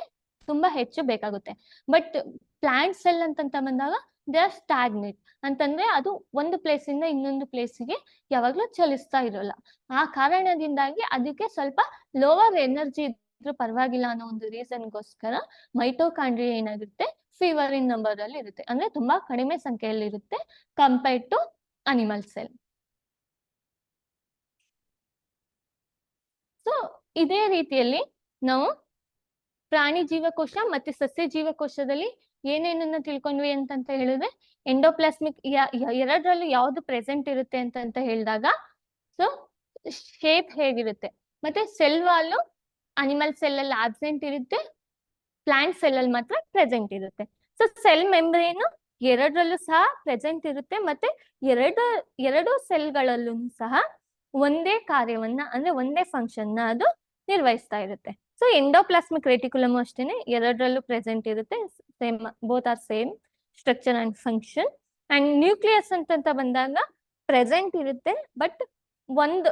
ತುಂಬಾ ಹೆಚ್ಚು ಬೇಕಾಗುತ್ತೆ. ಬಟ್ ಪ್ಲಾಂಟ್ ಸೆಲ್ ಅಂತಂತ ಬಂದಾಗ ದೇ ಆರ್ ಸ್ಟಾಗ್ನೇಟ್, ಅಂತಂದ್ರೆ ಅದು ಒಂದು ಪ್ಲೇಸ್ ಇಂದ ಇನ್ನೊಂದು ಪ್ಲೇಸಿಗೆ ಯಾವಾಗ್ಲೂ ಚಲಿಸ್ತಾ ಇರೋಲ್ಲ. ಆ ಕಾರಣದಿಂದಾಗಿ ಅದಕ್ಕೆ ಸ್ವಲ್ಪ ಲೋವರ್ ಎನರ್ಜಿ ಇದ್ರೂ ಪರವಾಗಿಲ್ಲ ಅನ್ನೋ ಒಂದು ರೀಸನ್ಗೋಸ್ಕರ ಮೈಟೋಕಾಂಡ್ರಿಯಾ ಏನಾಗುತ್ತೆ, ಫೀವರ್ ಇನ್ ನಂಬರ್ ಅಲ್ಲಿ ಇರುತ್ತೆ, ಅಂದ್ರೆ ತುಂಬಾ ಕಡಿಮೆ ಸಂಖ್ಯೆಯಲ್ಲಿ ಇರುತ್ತೆ compared to animal cell. So ಇದೇ ರೀತಿಯಲ್ಲಿ ನಾವು ಪ್ರಾಣಿ ಜೀವಕೋಶ ಮತ್ತೆ ಸಸ್ಯ ಜೀವಕೋಶದಲ್ಲಿ ಏನೇನನ್ನ ತಿಳ್ಕೊಂಡ್ವಿ ಅಂತಂತ ಹೇಳಿದ್ರೆ, ಎಂಡೋಪ್ಲಾಸ್ಮಿಕ್ ಎರಡರಲ್ಲೂ ಯಾವ್ದು ಪ್ರೆಸೆಂಟ್ ಇರುತ್ತೆ ಅಂತ ಹೇಳಿದಾಗ, ಸೊ ಶೇಪ್ ಹೇಗಿರುತ್ತೆ, ಮತ್ತೆ ಸೆಲ್ ವಾಲು ಅನಿಮಲ್ ಸೆಲ್ ಅಲ್ಲಿ ಆಬ್ಸೆಂಟ್ ಇರುತ್ತೆ, ಪ್ಲಾಂಟ್ ಸೆಲ್ ಅಲ್ಲಿ ಮಾತ್ರ ಪ್ರೆಸೆಂಟ್ ಇರುತ್ತೆ. ಸೊ ಸೆಲ್ ಮೆಂಬ್ರೇನ್ ಎರಡರಲ್ಲೂ ಸಹ ಪ್ರೆಸೆಂಟ್ ಇರುತ್ತೆ, ಮತ್ತೆ ಎರಡು ಸೆಲ್ಗಳಲ್ಲೂ ಸಹ ಒಂದೇ ಕಾರ್ಯವನ್ನ, ಅಂದ್ರೆ ಒಂದೇ ಫಂಕ್ಷನ್ ನ ಅದು ನಿರ್ವಹಿಸ್ತಾ ಇರುತ್ತೆ. ಸೊ ಎಂಡೋಪ್ಲಾಸ್ಮಿಕ್ ರೆಟಿಕ್ಯುಲಮ್ ಅಷ್ಟೇನೆ ಎರಡರಲ್ಲೂ ಪ್ರೆಸೆಂಟ್ ಇರುತ್ತೆ, same, both are same structure and function. And nucleus ಅಂತ ಬಂದಾಗ ಪ್ರೆಸೆಂಟ್ ಇರುತ್ತೆ, ಬಟ್ ಒಂದು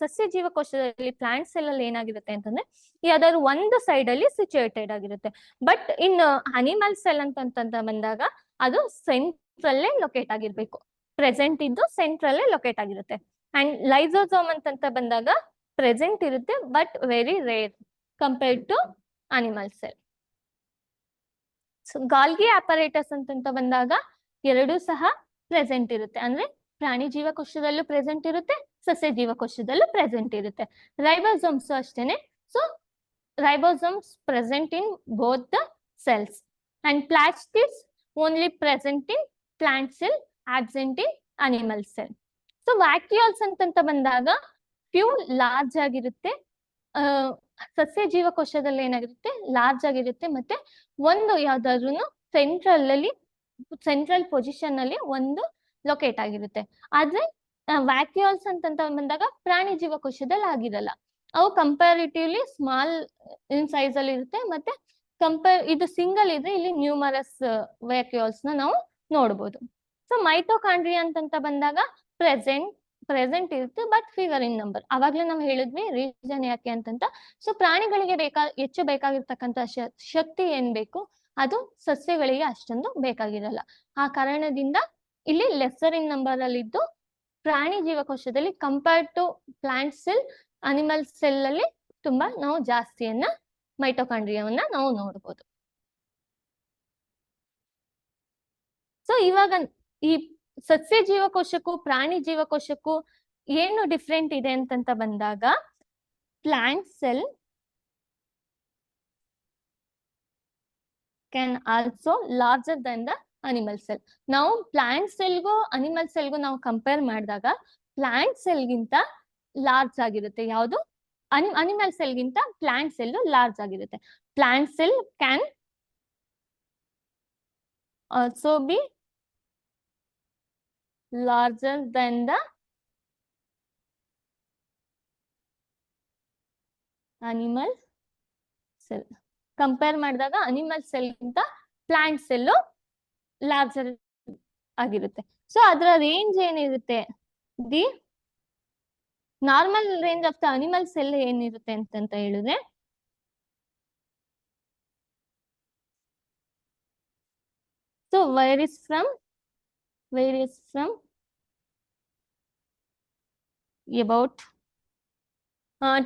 ಸಸ್ಯ ಜೀವಕೋಶದಲ್ಲಿ ಪ್ಲಾಂಟ್ ಸೆಲ್ ಅಲ್ಲಿ ಏನಾಗಿರುತ್ತೆ ಅಂತಂದ್ರೆ ಯಾವ್ದಾದ್ರು ಒಂದು ಸೈಡ್ ಅಲ್ಲಿ ಸಿಚುಯೇಟೆಡ್ ಆಗಿರುತ್ತೆ. ಬಟ್ ಇನ್ ಅನಿಮಲ್ ಸೆಲ್ ಅಂತ ಬಂದಾಗ ಅದು ಸೆಂಟ್ರಲ್ಲೇ ಲೊಕೇಟ್ ಆಗಿರ್ಬೇಕು, ಪ್ರೆಸೆಂಟ್ ಇದ್ದು ಸೆಂಟ್ರಲ್ಲೇ ಲೊಕೇಟ್ ಆಗಿರುತ್ತೆ. ಅಂಡ್ ಲೈಸೋಸೋಮ್ ಅಂತ ಬಂದಾಗ ಪ್ರೆಸೆಂಟ್ ಇರುತ್ತೆ, but very rare compared to animal cell. So Golgi apparatus ಅಂತ ಬಂದಾಗ ಎರಡೂ ಸಹ ಪ್ರೆಸೆಂಟ್ ಇರುತ್ತೆ, ಅಂದ್ರೆ ಪ್ರಾಣಿ ಜೀವಕೋಶದಲ್ಲೂ ಪ್ರೆಸೆಂಟ್ ಇರುತ್ತೆ, ಸಸ್ಯ ಜೀವಕೋಶದಲ್ಲೂ ಪ್ರೆಸೆಂಟ್ ಇರುತ್ತೆ. ರೈಬೋಸೋಮ್ಸ್ ಅಷ್ಟೇನೆ. So ribosomes present in both the cells, and plastids only present in plant cell, absent in animal cell. So vacuoles ಅಂತ ಬಂದಾಗ ಫ್ಯೂ ಲಾರ್ಜ್ ಆಗಿರುತ್ತೆ, ಸಸ್ಯ ಜೀವಕೋಶದಲ್ಲಿ ಏನಾಗಿರುತ್ತೆ ಲಾರ್ಜ್ ಆಗಿರುತ್ತೆ, ಮತ್ತೆ ಒಂದು ಯಾವ್ದಾದ್ರು ಸೆಂಟ್ರಲ್ ಪೊಸಿಷನ್ ಅಲ್ಲಿ ಒಂದು ಲೊಕೇಟ್ ಆಗಿರುತ್ತೆ. ಆದ್ರೆ ವ್ಯಾಕ್ಯೂಲ್ಸ್ ಅಂತ ಬಂದಾಗ ಪ್ರಾಣಿ ಜೀವಕೋಶದಲ್ಲಿ ಆಗಿರಲ್ಲ, ಅವು ಕಂಪ್ಯಾರಿಟಿವ್ಲಿ ಸ್ಮಾಲ್ ಇನ್ ಸೈಜ್ ಅಲ್ಲಿ ಇರುತ್ತೆ, ಮತ್ತೆ ಇದು ಸಿಂಗಲ್ ಇದ್ರೆ ಇಲ್ಲಿ ನ್ಯೂಮರಸ್ ವ್ಯಾಕ್ಯೂಲ್ಸ್ ನ ನಾವು ನೋಡ್ಬೋದು. ಸೊ ಮೈಟೋಕಾಂಡ್ರಿಯಾ ಅಂತ ಬಂದಾಗ ಪ್ರೆಸೆಂಟ್ ಇರುತ್ತೆ, ಬಟ್ ಫೀವರ್ ಇನ್ ನಂಬರ್. ಅವಾಗ್ಲೇ ನಾವು ಹೇಳಿದ್ವಿ ರೀಸನ್ ಯಾಕೆ ಅಂತಂತ. ಸೊ ಪ್ರಾಣಿಗಳಿಗೆ ಹೆಚ್ಚು ಬೇಕಾಗಿರ್ತಕ್ಕಂಥ ಶಕ್ತಿ ಏನ್ ಬೇಕು ಅದು ಸಸ್ಯಗಳಿಗೆ ಅಷ್ಟೊಂದು ಬೇಕಾಗಿರಲ್ಲ. ಆ ಕಾರಣದಿಂದ ಇಲ್ಲಿ ಲೆಸ್ಸರ್ ಇನ್ ನಂಬರ್ ಅಲ್ಲಿ ಇದ್ದು, ಪ್ರಾಣಿ ಜೀವಕೋಶದಲ್ಲಿ compared to plant cell, animal cell ಅಲ್ಲಿ ತುಂಬಾ ನಾವು ಜಾಸ್ತಿಯನ್ನ ಮೈಟೋಕಾಂಡ್ರಿಯಾವನ್ನ ನಾವು ನೋಡ್ಬೋದು. ಸೊ ಇವಾಗ ಈ ಸಸ್ಯ ಜೀವಕೋಶಕ್ಕೂ ಪ್ರಾಣಿ ಜೀವಕೋಶಕ್ಕೂ ಏನು ಡಿಫ್ರೆಂಟ್ ಇದೆ ಅಂತ ಬಂದಾಗ, plant cell can also larger than the animal cell. ನಾವು ಪ್ಲಾಂಟ್ ಸೆಲ್ಗೂ ಅನಿಮಲ್ ಸೆಲ್ಗೂ ನಾವು ಕಂಪೇರ್ ಮಾಡಿದಾಗ ಪ್ಲಾಂಟ್ ಸೆಲ್ಗಿಂತ ಲಾರ್ಜ್ ಆಗಿರುತ್ತೆ ಯಾವುದು, ಅನಿಮಲ್ ಸೆಲ್ಗಿಂತ ಪ್ಲಾಂಟ್ ಸೆಲ್ ಲಾರ್ಜ್ ಆಗಿರುತ್ತೆ. Plant cell can also be larger than the animal cell. Compare ಮಾಡಿದಾಗ ಅನಿಮಲ್ ಸೆಲ್ ಗಿಂತ ಪ್ಲಾಂಟ್ ಸೆಲ್ ಲಾರ್ಜರ್ ಆಗಿರುತ್ತೆ. ಸೊ ಅದರ ರೇಂಜ್ ಏನಿರುತ್ತೆ, the normal range of the animal cell ಏನಿರುತ್ತೆ ಅಂತ ಹೇಳಿದ್ರೆ, ಸೊ varies from about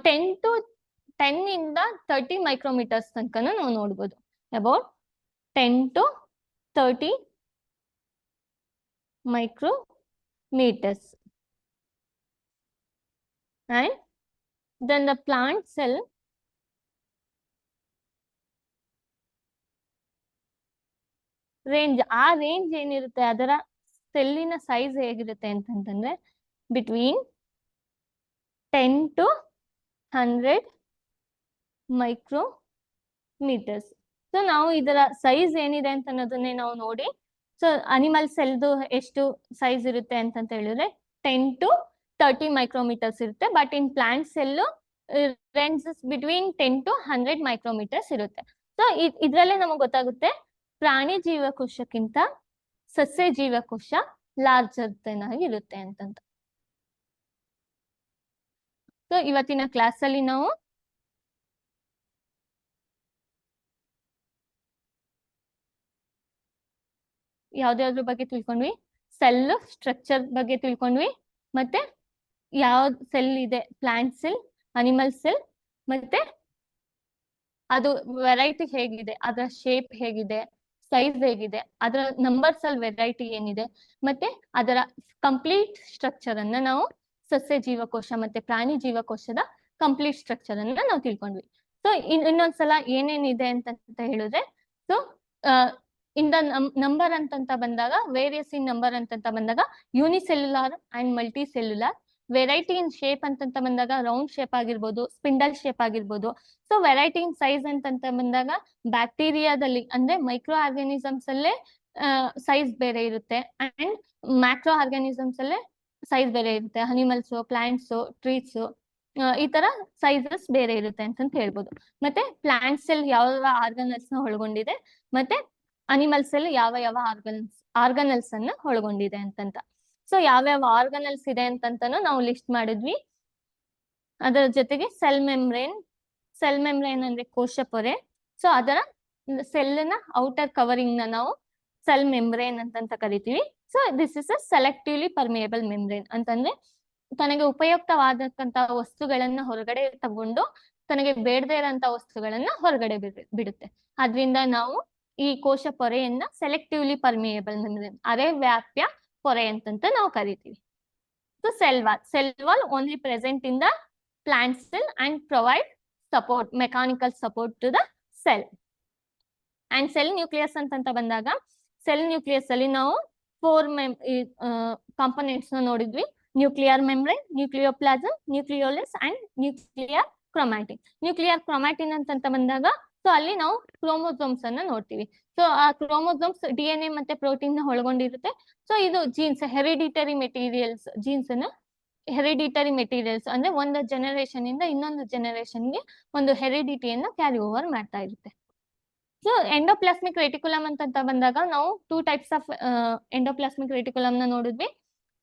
10 ಇಂದ 30 ಮೈಕ್ರೋಮೀಟರ್ಸ್ ತನಕ ನಾವು ನೋಡ್ಬೋದು. About 10 to 30 micrometers. And then the plant cell range, ಆ ರೇಂಜ್ ಏನಿರುತ್ತೆ ಅದರ ಸೆಲ್ಲಿನ ಸೈಜ್ ಹೇಗಿರುತ್ತೆ ಅಂತಂದ್ರೆ ಬಿಟ್ವೀನ್ 10 to 100 ಮೈಕ್ರೋಮೀಟರ್ಸ್. ಸೊ ನಾವು ಇದರ ಸೈಜ್ ಏನಿದೆ ಅಂತ ಅನ್ನೋದನ್ನೇ ನಾವು ನೋಡಿ, ಸೊ ಅನಿಮಲ್ ಸೆಲ್ದು ಎಷ್ಟು ಸೈಜ್ ಇರುತ್ತೆ ಅಂತ ಹೇಳಿದ್ರೆ 10 to 30 ಮೈಕ್ರೋಮೀಟರ್ಸ್ ಇರುತ್ತೆ, but in plant cell ranges between 10 to 100 ಮೈಕ್ರೋಮೀಟರ್ಸ್ ಇರುತ್ತೆ. ಸೊ ಇದ್ರಲ್ಲೇ ನಮಗೆ ಗೊತ್ತಾಗುತ್ತೆ ಪ್ರಾಣಿ ಜೀವಕೋಶಕ್ಕಿಂತ ಸಸ್ಯ ಜೀವಕೋಶ ಲಾರ್ಜರ್ ದೆನ್ ಆಗಿರುತ್ತೆ ಅಂತಂತ. ಸೊ ಇವತ್ತಿನ ಕ್ಲಾಸ್ ಅಲ್ಲಿ ನಾವು ಯಾವ್ದಾದ್ರ ಬಗ್ಗೆ ತಿಳ್ಕೊಂಡ್ವಿ, ಸೆಲ್ ಸ್ಟ್ರಕ್ಚರ್ ಬಗ್ಗೆ ತಿಳ್ಕೊಂಡ್ವಿ, ಮತ್ತೆ ಯಾವ ಸೆಲ್ ಇದೆ, ಪ್ಲಾಂಟ್ ಸೆಲ್, ಅನಿಮಲ್ ಸೆಲ್, ಮತ್ತೆ ಅದು ವೆರೈಟಿ ಹೇಗಿದೆ, ಅದರ ಶೇಪ್ ಹೇಗಿದೆ, ಸೈಜ್ ಹೇಗಿದೆ, ಅದರ ನಂಬರ್ಸ್ ಅಲ್ಲಿ ವೆರೈಟಿ ಏನಿದೆ, ಮತ್ತೆ ಅದರ ಕಂಪ್ಲೀಟ್ ಸ್ಟ್ರಕ್ಚರ್ ಅನ್ನ ನಾವು ಸಸ್ಯ ಜೀವಕೋಶ ಮತ್ತೆ ಪ್ರಾಣಿ ಜೀವಕೋಶದ ಕಂಪ್ಲೀಟ್ ಸ್ಟ್ರಕ್ಚರ್ ಅನ್ನ ನಾವು ತಿಳ್ಕೊಂಡ್ವಿ. ಸೊ ಇನ್ನೊಂದ್ಸಲ ಏನೇನಿದೆ ಅಂತ ಹೇಳಿದ್ರೆ, ಸೊ ಇನ್ ದ ನಂಬರ್ ಅಂತಂತ ಬಂದಾಗ, ವೇರಿಯಸ್ ಇನ್ ನಂಬರ್ ಅಂತಂತ ಬಂದಾಗ unicellular and multi cellular, variety in shape ಅಂತಂತ ಬಂದಾಗ ರೌಂಡ್ ಶೇಪ್ ಆಗಿರ್ಬೋದು, ಸ್ಪಿಂಡಲ್ ಶೇಪ್ ಆಗಿರ್ಬೋದು. ಸೊ ವೆರೈಟಿ ಇನ್ ಸೈಜ್ ಅಂತಂತ ಬಂದಾಗ ಬ್ಯಾಕ್ಟೀರಿಯಾದಲ್ಲಿ ಅಂದ್ರೆ ಮೈಕ್ರೋ ಆರ್ಗಾನಿಸಮ್ಸ್ ಅಲ್ಲೇ ಸೈಜ್ ಬೇರೆ ಇರುತ್ತೆ, ಅಂಡ್ ಮ್ಯಾಕ್ರೋ ಆರ್ಗಾನಿಸಮ್ಸ್ ಅಲ್ಲೇ ಸೈಜ್ ಬೇರೆ ಇರುತ್ತೆ. ಅನಿಮಲ್ಸ್, ಪ್ಲಾಂಟ್ಸ್, ಟ್ರೀಸ್, ಈ ತರ ಸೈಜಸ್ ಬೇರೆ ಇರುತ್ತೆ ಅಂತ ಹೇಳ್ಬೋದು. ಮತ್ತೆ ಪ್ಲಾಂಟ್ಸ್ ಅಲ್ಲಿ ಯಾವ ಆರ್ಗನಲ್ಸ್ ನ ಒಳಗೊಂಡಿದೆ, ಮತ್ತೆ ಅನಿಮಲ್ಸ್ ಅಲ್ಲಿ ಯಾವ ಆರ್ಗನಲ್ಸ್ ಅನ್ನ ಒಳಗೊಂಡಿದೆ ಅಂತಂತ. ಸೊ ಯಾವ್ಯಾವ ಆರ್ಗನಲ್ಸ್ ಇದೆ ಅಂತಂತಾನು ನಾವು ಲಿಸ್ಟ್ ಮಾಡಿದ್ವಿ. ಅದರ ಜೊತೆಗೆ ಸೆಲ್ ಮೆಮ್ರೇನ್ ಅಂದ್ರೆ ಕೋಶ ಪೊರೆ. ಸೊ ಅದರ ಸೆಲ್ನ ಔಟರ್ ಕವರಿಂಗ್ ನ ನಾವು ಸೆಲ್ ಮೆಮ್ರೇನ್ ಅಂತಂತ ಕರಿತೀವಿ. So this is a selectively permeable membrane ಅಂತಂದ್ರೆ ತನಗೆ ಉಪಯುಕ್ತವಾದಂತ ವಸ್ತುಗಳನ್ನ ಹೊರಗಡೆ ತಗೊಂಡು ತನಗೆ ಬೇಡದೇ ಇರೋಂತ ವಸ್ತುಗಳನ್ನ ಹೊರಗಡೆ ಬಿಡುತ್ತೆ. ಅದರಿಂದ ನಾವು ಈ ಕೋಶ ಪೊರೆಯನ್ನ ಸೆಲೆಕ್ಟಿವ್ಲಿ ಪರ್ಮಿಯಬಲ್ ಮೆಮ್ರೇನ್, ಅರೆ ವ್ಯಾಪ್ಯ ಪೊರೆ ಅಂತಂತ ನಾವು ಕರಿತೀವಿ. So cell wall only present in the plant cell and provide support, mechanical support to the cell. And cell nucleus ಅಂತಂತ ಬಂದಾಗ ಸೆಲ್ ನ್ಯೂಕ್ಲಿಯಸ್ ಅಲ್ಲಿ ನಾವು 4 ಕಾಂಪೊನೆಂಟ್ಸ್ ನ ನೋಡಿದ್ವಿ. Nuclear membrane, nucleoplasm, nucleolus and nuclear chromatin. Nuclear chromatin ಅಂತಂತ ಬಂದಾಗ ಸೊ ಅಲ್ಲಿ ನಾವು ಕ್ರೋಮೋಸೋಮ್ಸ್ ಅನ್ನ ನೋಡ್ತೀವಿ. ಸೊ ಆ ಕ್ರೋಮೋಸೋಮ್ಸ್ DNA ಮತ್ತೆ ಪ್ರೋಟೀನ್ ನ ಒಳಗೊಂಡಿರುತ್ತೆ. ಸೊ ಇದು ಜೀನ್ಸ್, ಹೆರಿಡಿಟರಿ ಮೆಟೀರಿಯಲ್ಸ್, ಜೀನ್ಸ್ ಅನ್ನ ಹೆರಿಡಿಟರಿ ಮೆಟೀರಿಯಲ್ಸ್ ಅಂದ್ರೆ ಒಂದು ಜನರೇಷನ್ ಇಂದ ಇನ್ನೊಂದು ಜನರೇಷನ್ಗೆ ಒಂದು ಹೆರಿಡಿಟಿಯನ್ನ ಕ್ಯಾರಿ ಓವರ್ ಮಾಡ್ತಾ ಇರುತ್ತೆ. ಸೊ ಎಂಡೋಪ್ಲಾಸ್ಮಿಕ್ ರೆಟಿಕ್ಯುಲಮ್ ಅಂತಂತ ಬಂದಾಗ ನಾವು 2 ಟೈಪ್ಸ್ ಆಫ್ ಎಂಡೋಪ್ಲಾಸ್ಮಿಕ್ ರೆಟಿಕ್ಯುಲಮ್ ನ ನೋಡಿದ್ವಿ.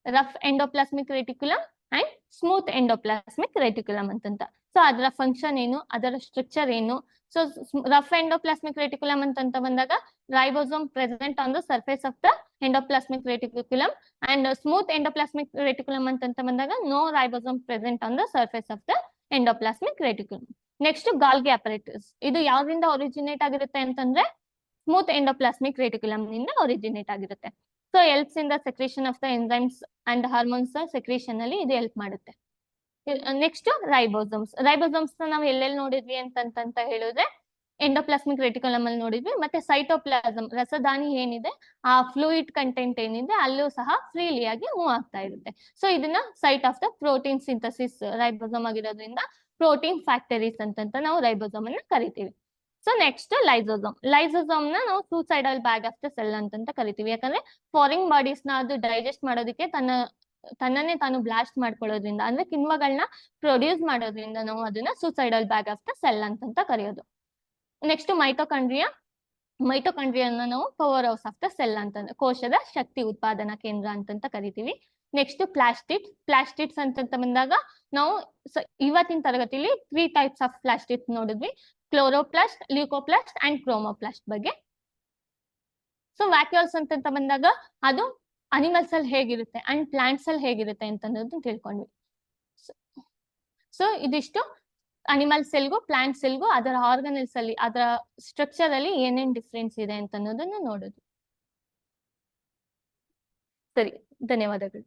Rough endoplasmic reticulum and smooth endoplasmic reticulum ಅಂತಂತ. ಸೊ ಅದರ ಫಂಕ್ಷನ್ ಏನು, ಅದರ ಸ್ಟ್ರಕ್ಚರ್ ಏನು. ಸೊ ರಫ್ ಎಂಡೋಪ್ಲಾಸ್ಮಿಕ್ ರೆಟಿಕ್ಯುಲಮ್ ಅಂತಂತ ಬಂದಾಗ ribosome present on the surface of the endoplasmic reticulum, and smooth endoplasmic reticulum ಅಂತಂತ ಬಂದಾಗ no ribosome present on the surface of the endoplasmic reticulum. Next Golgi apparatus, ಇದು ಯಾವ್ದ್ರಿಂದ ಒರಿಜಿನೇಟ್ ಆಗಿರುತ್ತೆ ಅಂತಂದ್ರೆ ಸ್ಮೂತ್ ಎಂಡೋಪ್ಲಾಸ್ಮಿಕ್ ರೆಟಿಕ್ಯುಲಮ್ ನಿಂದ ಒರಿಜಿನೇಟ್ ಆಗಿರುತ್ತೆ. So helps in the secretion of the enzymes and hormones secretion ಅಲ್ಲಿ ಇದು ಹೆಲ್ಪ್ ಮಾಡುತ್ತೆ. ನೆಕ್ಸ್ಟ್ ರೈಬೋಸೋಮ್ಸ್ ನಾವು ಎಲ್ಲೆಲ್ಲಿ ನೋಡಿದ್ವಿ ಅಂತಂತ ಹೇಳಿದ್ರೆ ಎಂಡೋಪ್ಲಾಸ್ಮಿಕ್ ರೆಟಿಕ್ಯುಲಮ್ ಅಲ್ಲಿ ನೋಡಿದ್ವಿ. ಮತ್ತೆ ಸೈಟೋಪ್ಲಾಸಮ್, ರಸದಾನಿ ಏನಿದೆ ಆ ಫ್ಲೂಯಿಡ್ ಕಂಟೆಂಟ್ ಏನಿದೆ ಅಲ್ಲೂ ಸಹ ಫ್ರೀಲಿ ಆಗಿ ಮೂವ್ ಆಗ್ತಾ ಇರುತ್ತೆ. ಸೊ ಇದನ್ನ site of the protein synthesis ribosome ಆಗಿರೋದ್ರಿಂದ ಪ್ರೋಟೀನ್ ಫ್ಯಾಕ್ಟರೀಸ್ ಅಂತಂತ ನಾವು ರೈಬೋಸೋಮ್ ಅನ್ನ ಕರಿತೀವಿ. ಸೊ ನೆಕ್ಸ್ಟ್ ಲೈಸೋಸೋಮ್ ನ ನಾವು suicidal bag of the cell ಅಂತಂತ ಕರಿತೀವಿ. ಯಾಕಂದ್ರೆ ಫಾರಿನ್ ಬಾಡೀಸ್ ನ ಅದು ಡೈಜೆಸ್ಟ್ ಮಾಡೋದಕ್ಕೆ ತನ್ನನ್ನೇ ತಾನು ಬ್ಲಾಸ್ಟ್ ಮಾಡ್ಕೊಳ್ಳೋದ್ರಿಂದ ಅಂದ್ರೆ ಕಿಣ್ವಗಳನ್ನ ಪ್ರೊಡ್ಯೂಸ್ ಮಾಡೋದ್ರಿಂದ ನಾವು ಅದನ್ನ suicidal bag of the cell ಅಂತಂತ ಕರೆಯೋದು. ನೆಕ್ಸ್ಟ್ ಮೈಟೋಕಾಂಡ್ರಿಯಾನ ನಾವು power house of the cell ಅಂತಂದ್ರೆ ಕೋಶದ ಶಕ್ತಿ ಉತ್ಪಾದನಾ ಕೇಂದ್ರ ಅಂತಂತ ಕರಿತೀವಿ. ನೆಕ್ಸ್ಟ್ ಪ್ಲಾಸ್ಟಿಡ್ಸ್ ಅಂತಂತ ಬಂದಾಗ ನಾವು ಇವತ್ತಿನ ತರಗತಿಲಿ 3 ಟೈಪ್ಸ್ ಆಫ್ ಪ್ಲಾಸ್ಟಿಡ್ಸ್ ನೋಡಿದ್ವಿ. ಕ್ಲೋರೋಪ್ಲಾಸ್ಟ್, ಲ್ಯೂಕೋಪ್ಲಾಸ್ಟ್ ಅಂಡ್ ಕ್ರೋಮೋಪ್ಲಾಸ್ಟ್ ಬಗ್ಗೆ. ಸೊ ವ್ಯಾಕ್ಯೂಲ್ಸ್ ಅಂತಂತ ಬಂದಾಗ ಅದು ಅನಿಮಲ್ಸ್ ಅಲ್ಲಿ ಹೇಗಿರುತ್ತೆ ಅಂಡ್ ಪ್ಲಾಂಟ್ಸ್ ಅಲ್ಲಿ ಹೇಗಿರುತ್ತೆ ಅಂತ ತಿಳ್ಕೊಂಡ್ವಿ. ಸೊ ಇದಿಷ್ಟು ಅನಿಮಲ್ ಸೆಲ್ಗೂ ಪ್ಲಾಂಟ್ ಸೆಲ್ಗೂ ಅದರ ಆರ್ಗನಲ್ಸ್ ಅಲ್ಲಿ ಅದರ ಸ್ಟ್ರಕ್ಚರ್ ಅಲ್ಲಿ ಏನೇನ್ ಡಿಫ್ರೆನ್ಸ್ ಇದೆ ಅಂತ ಅನ್ನೋದನ್ನ ನೋಡೋದು. ಸರಿ, ಧನ್ಯವಾದಗಳು.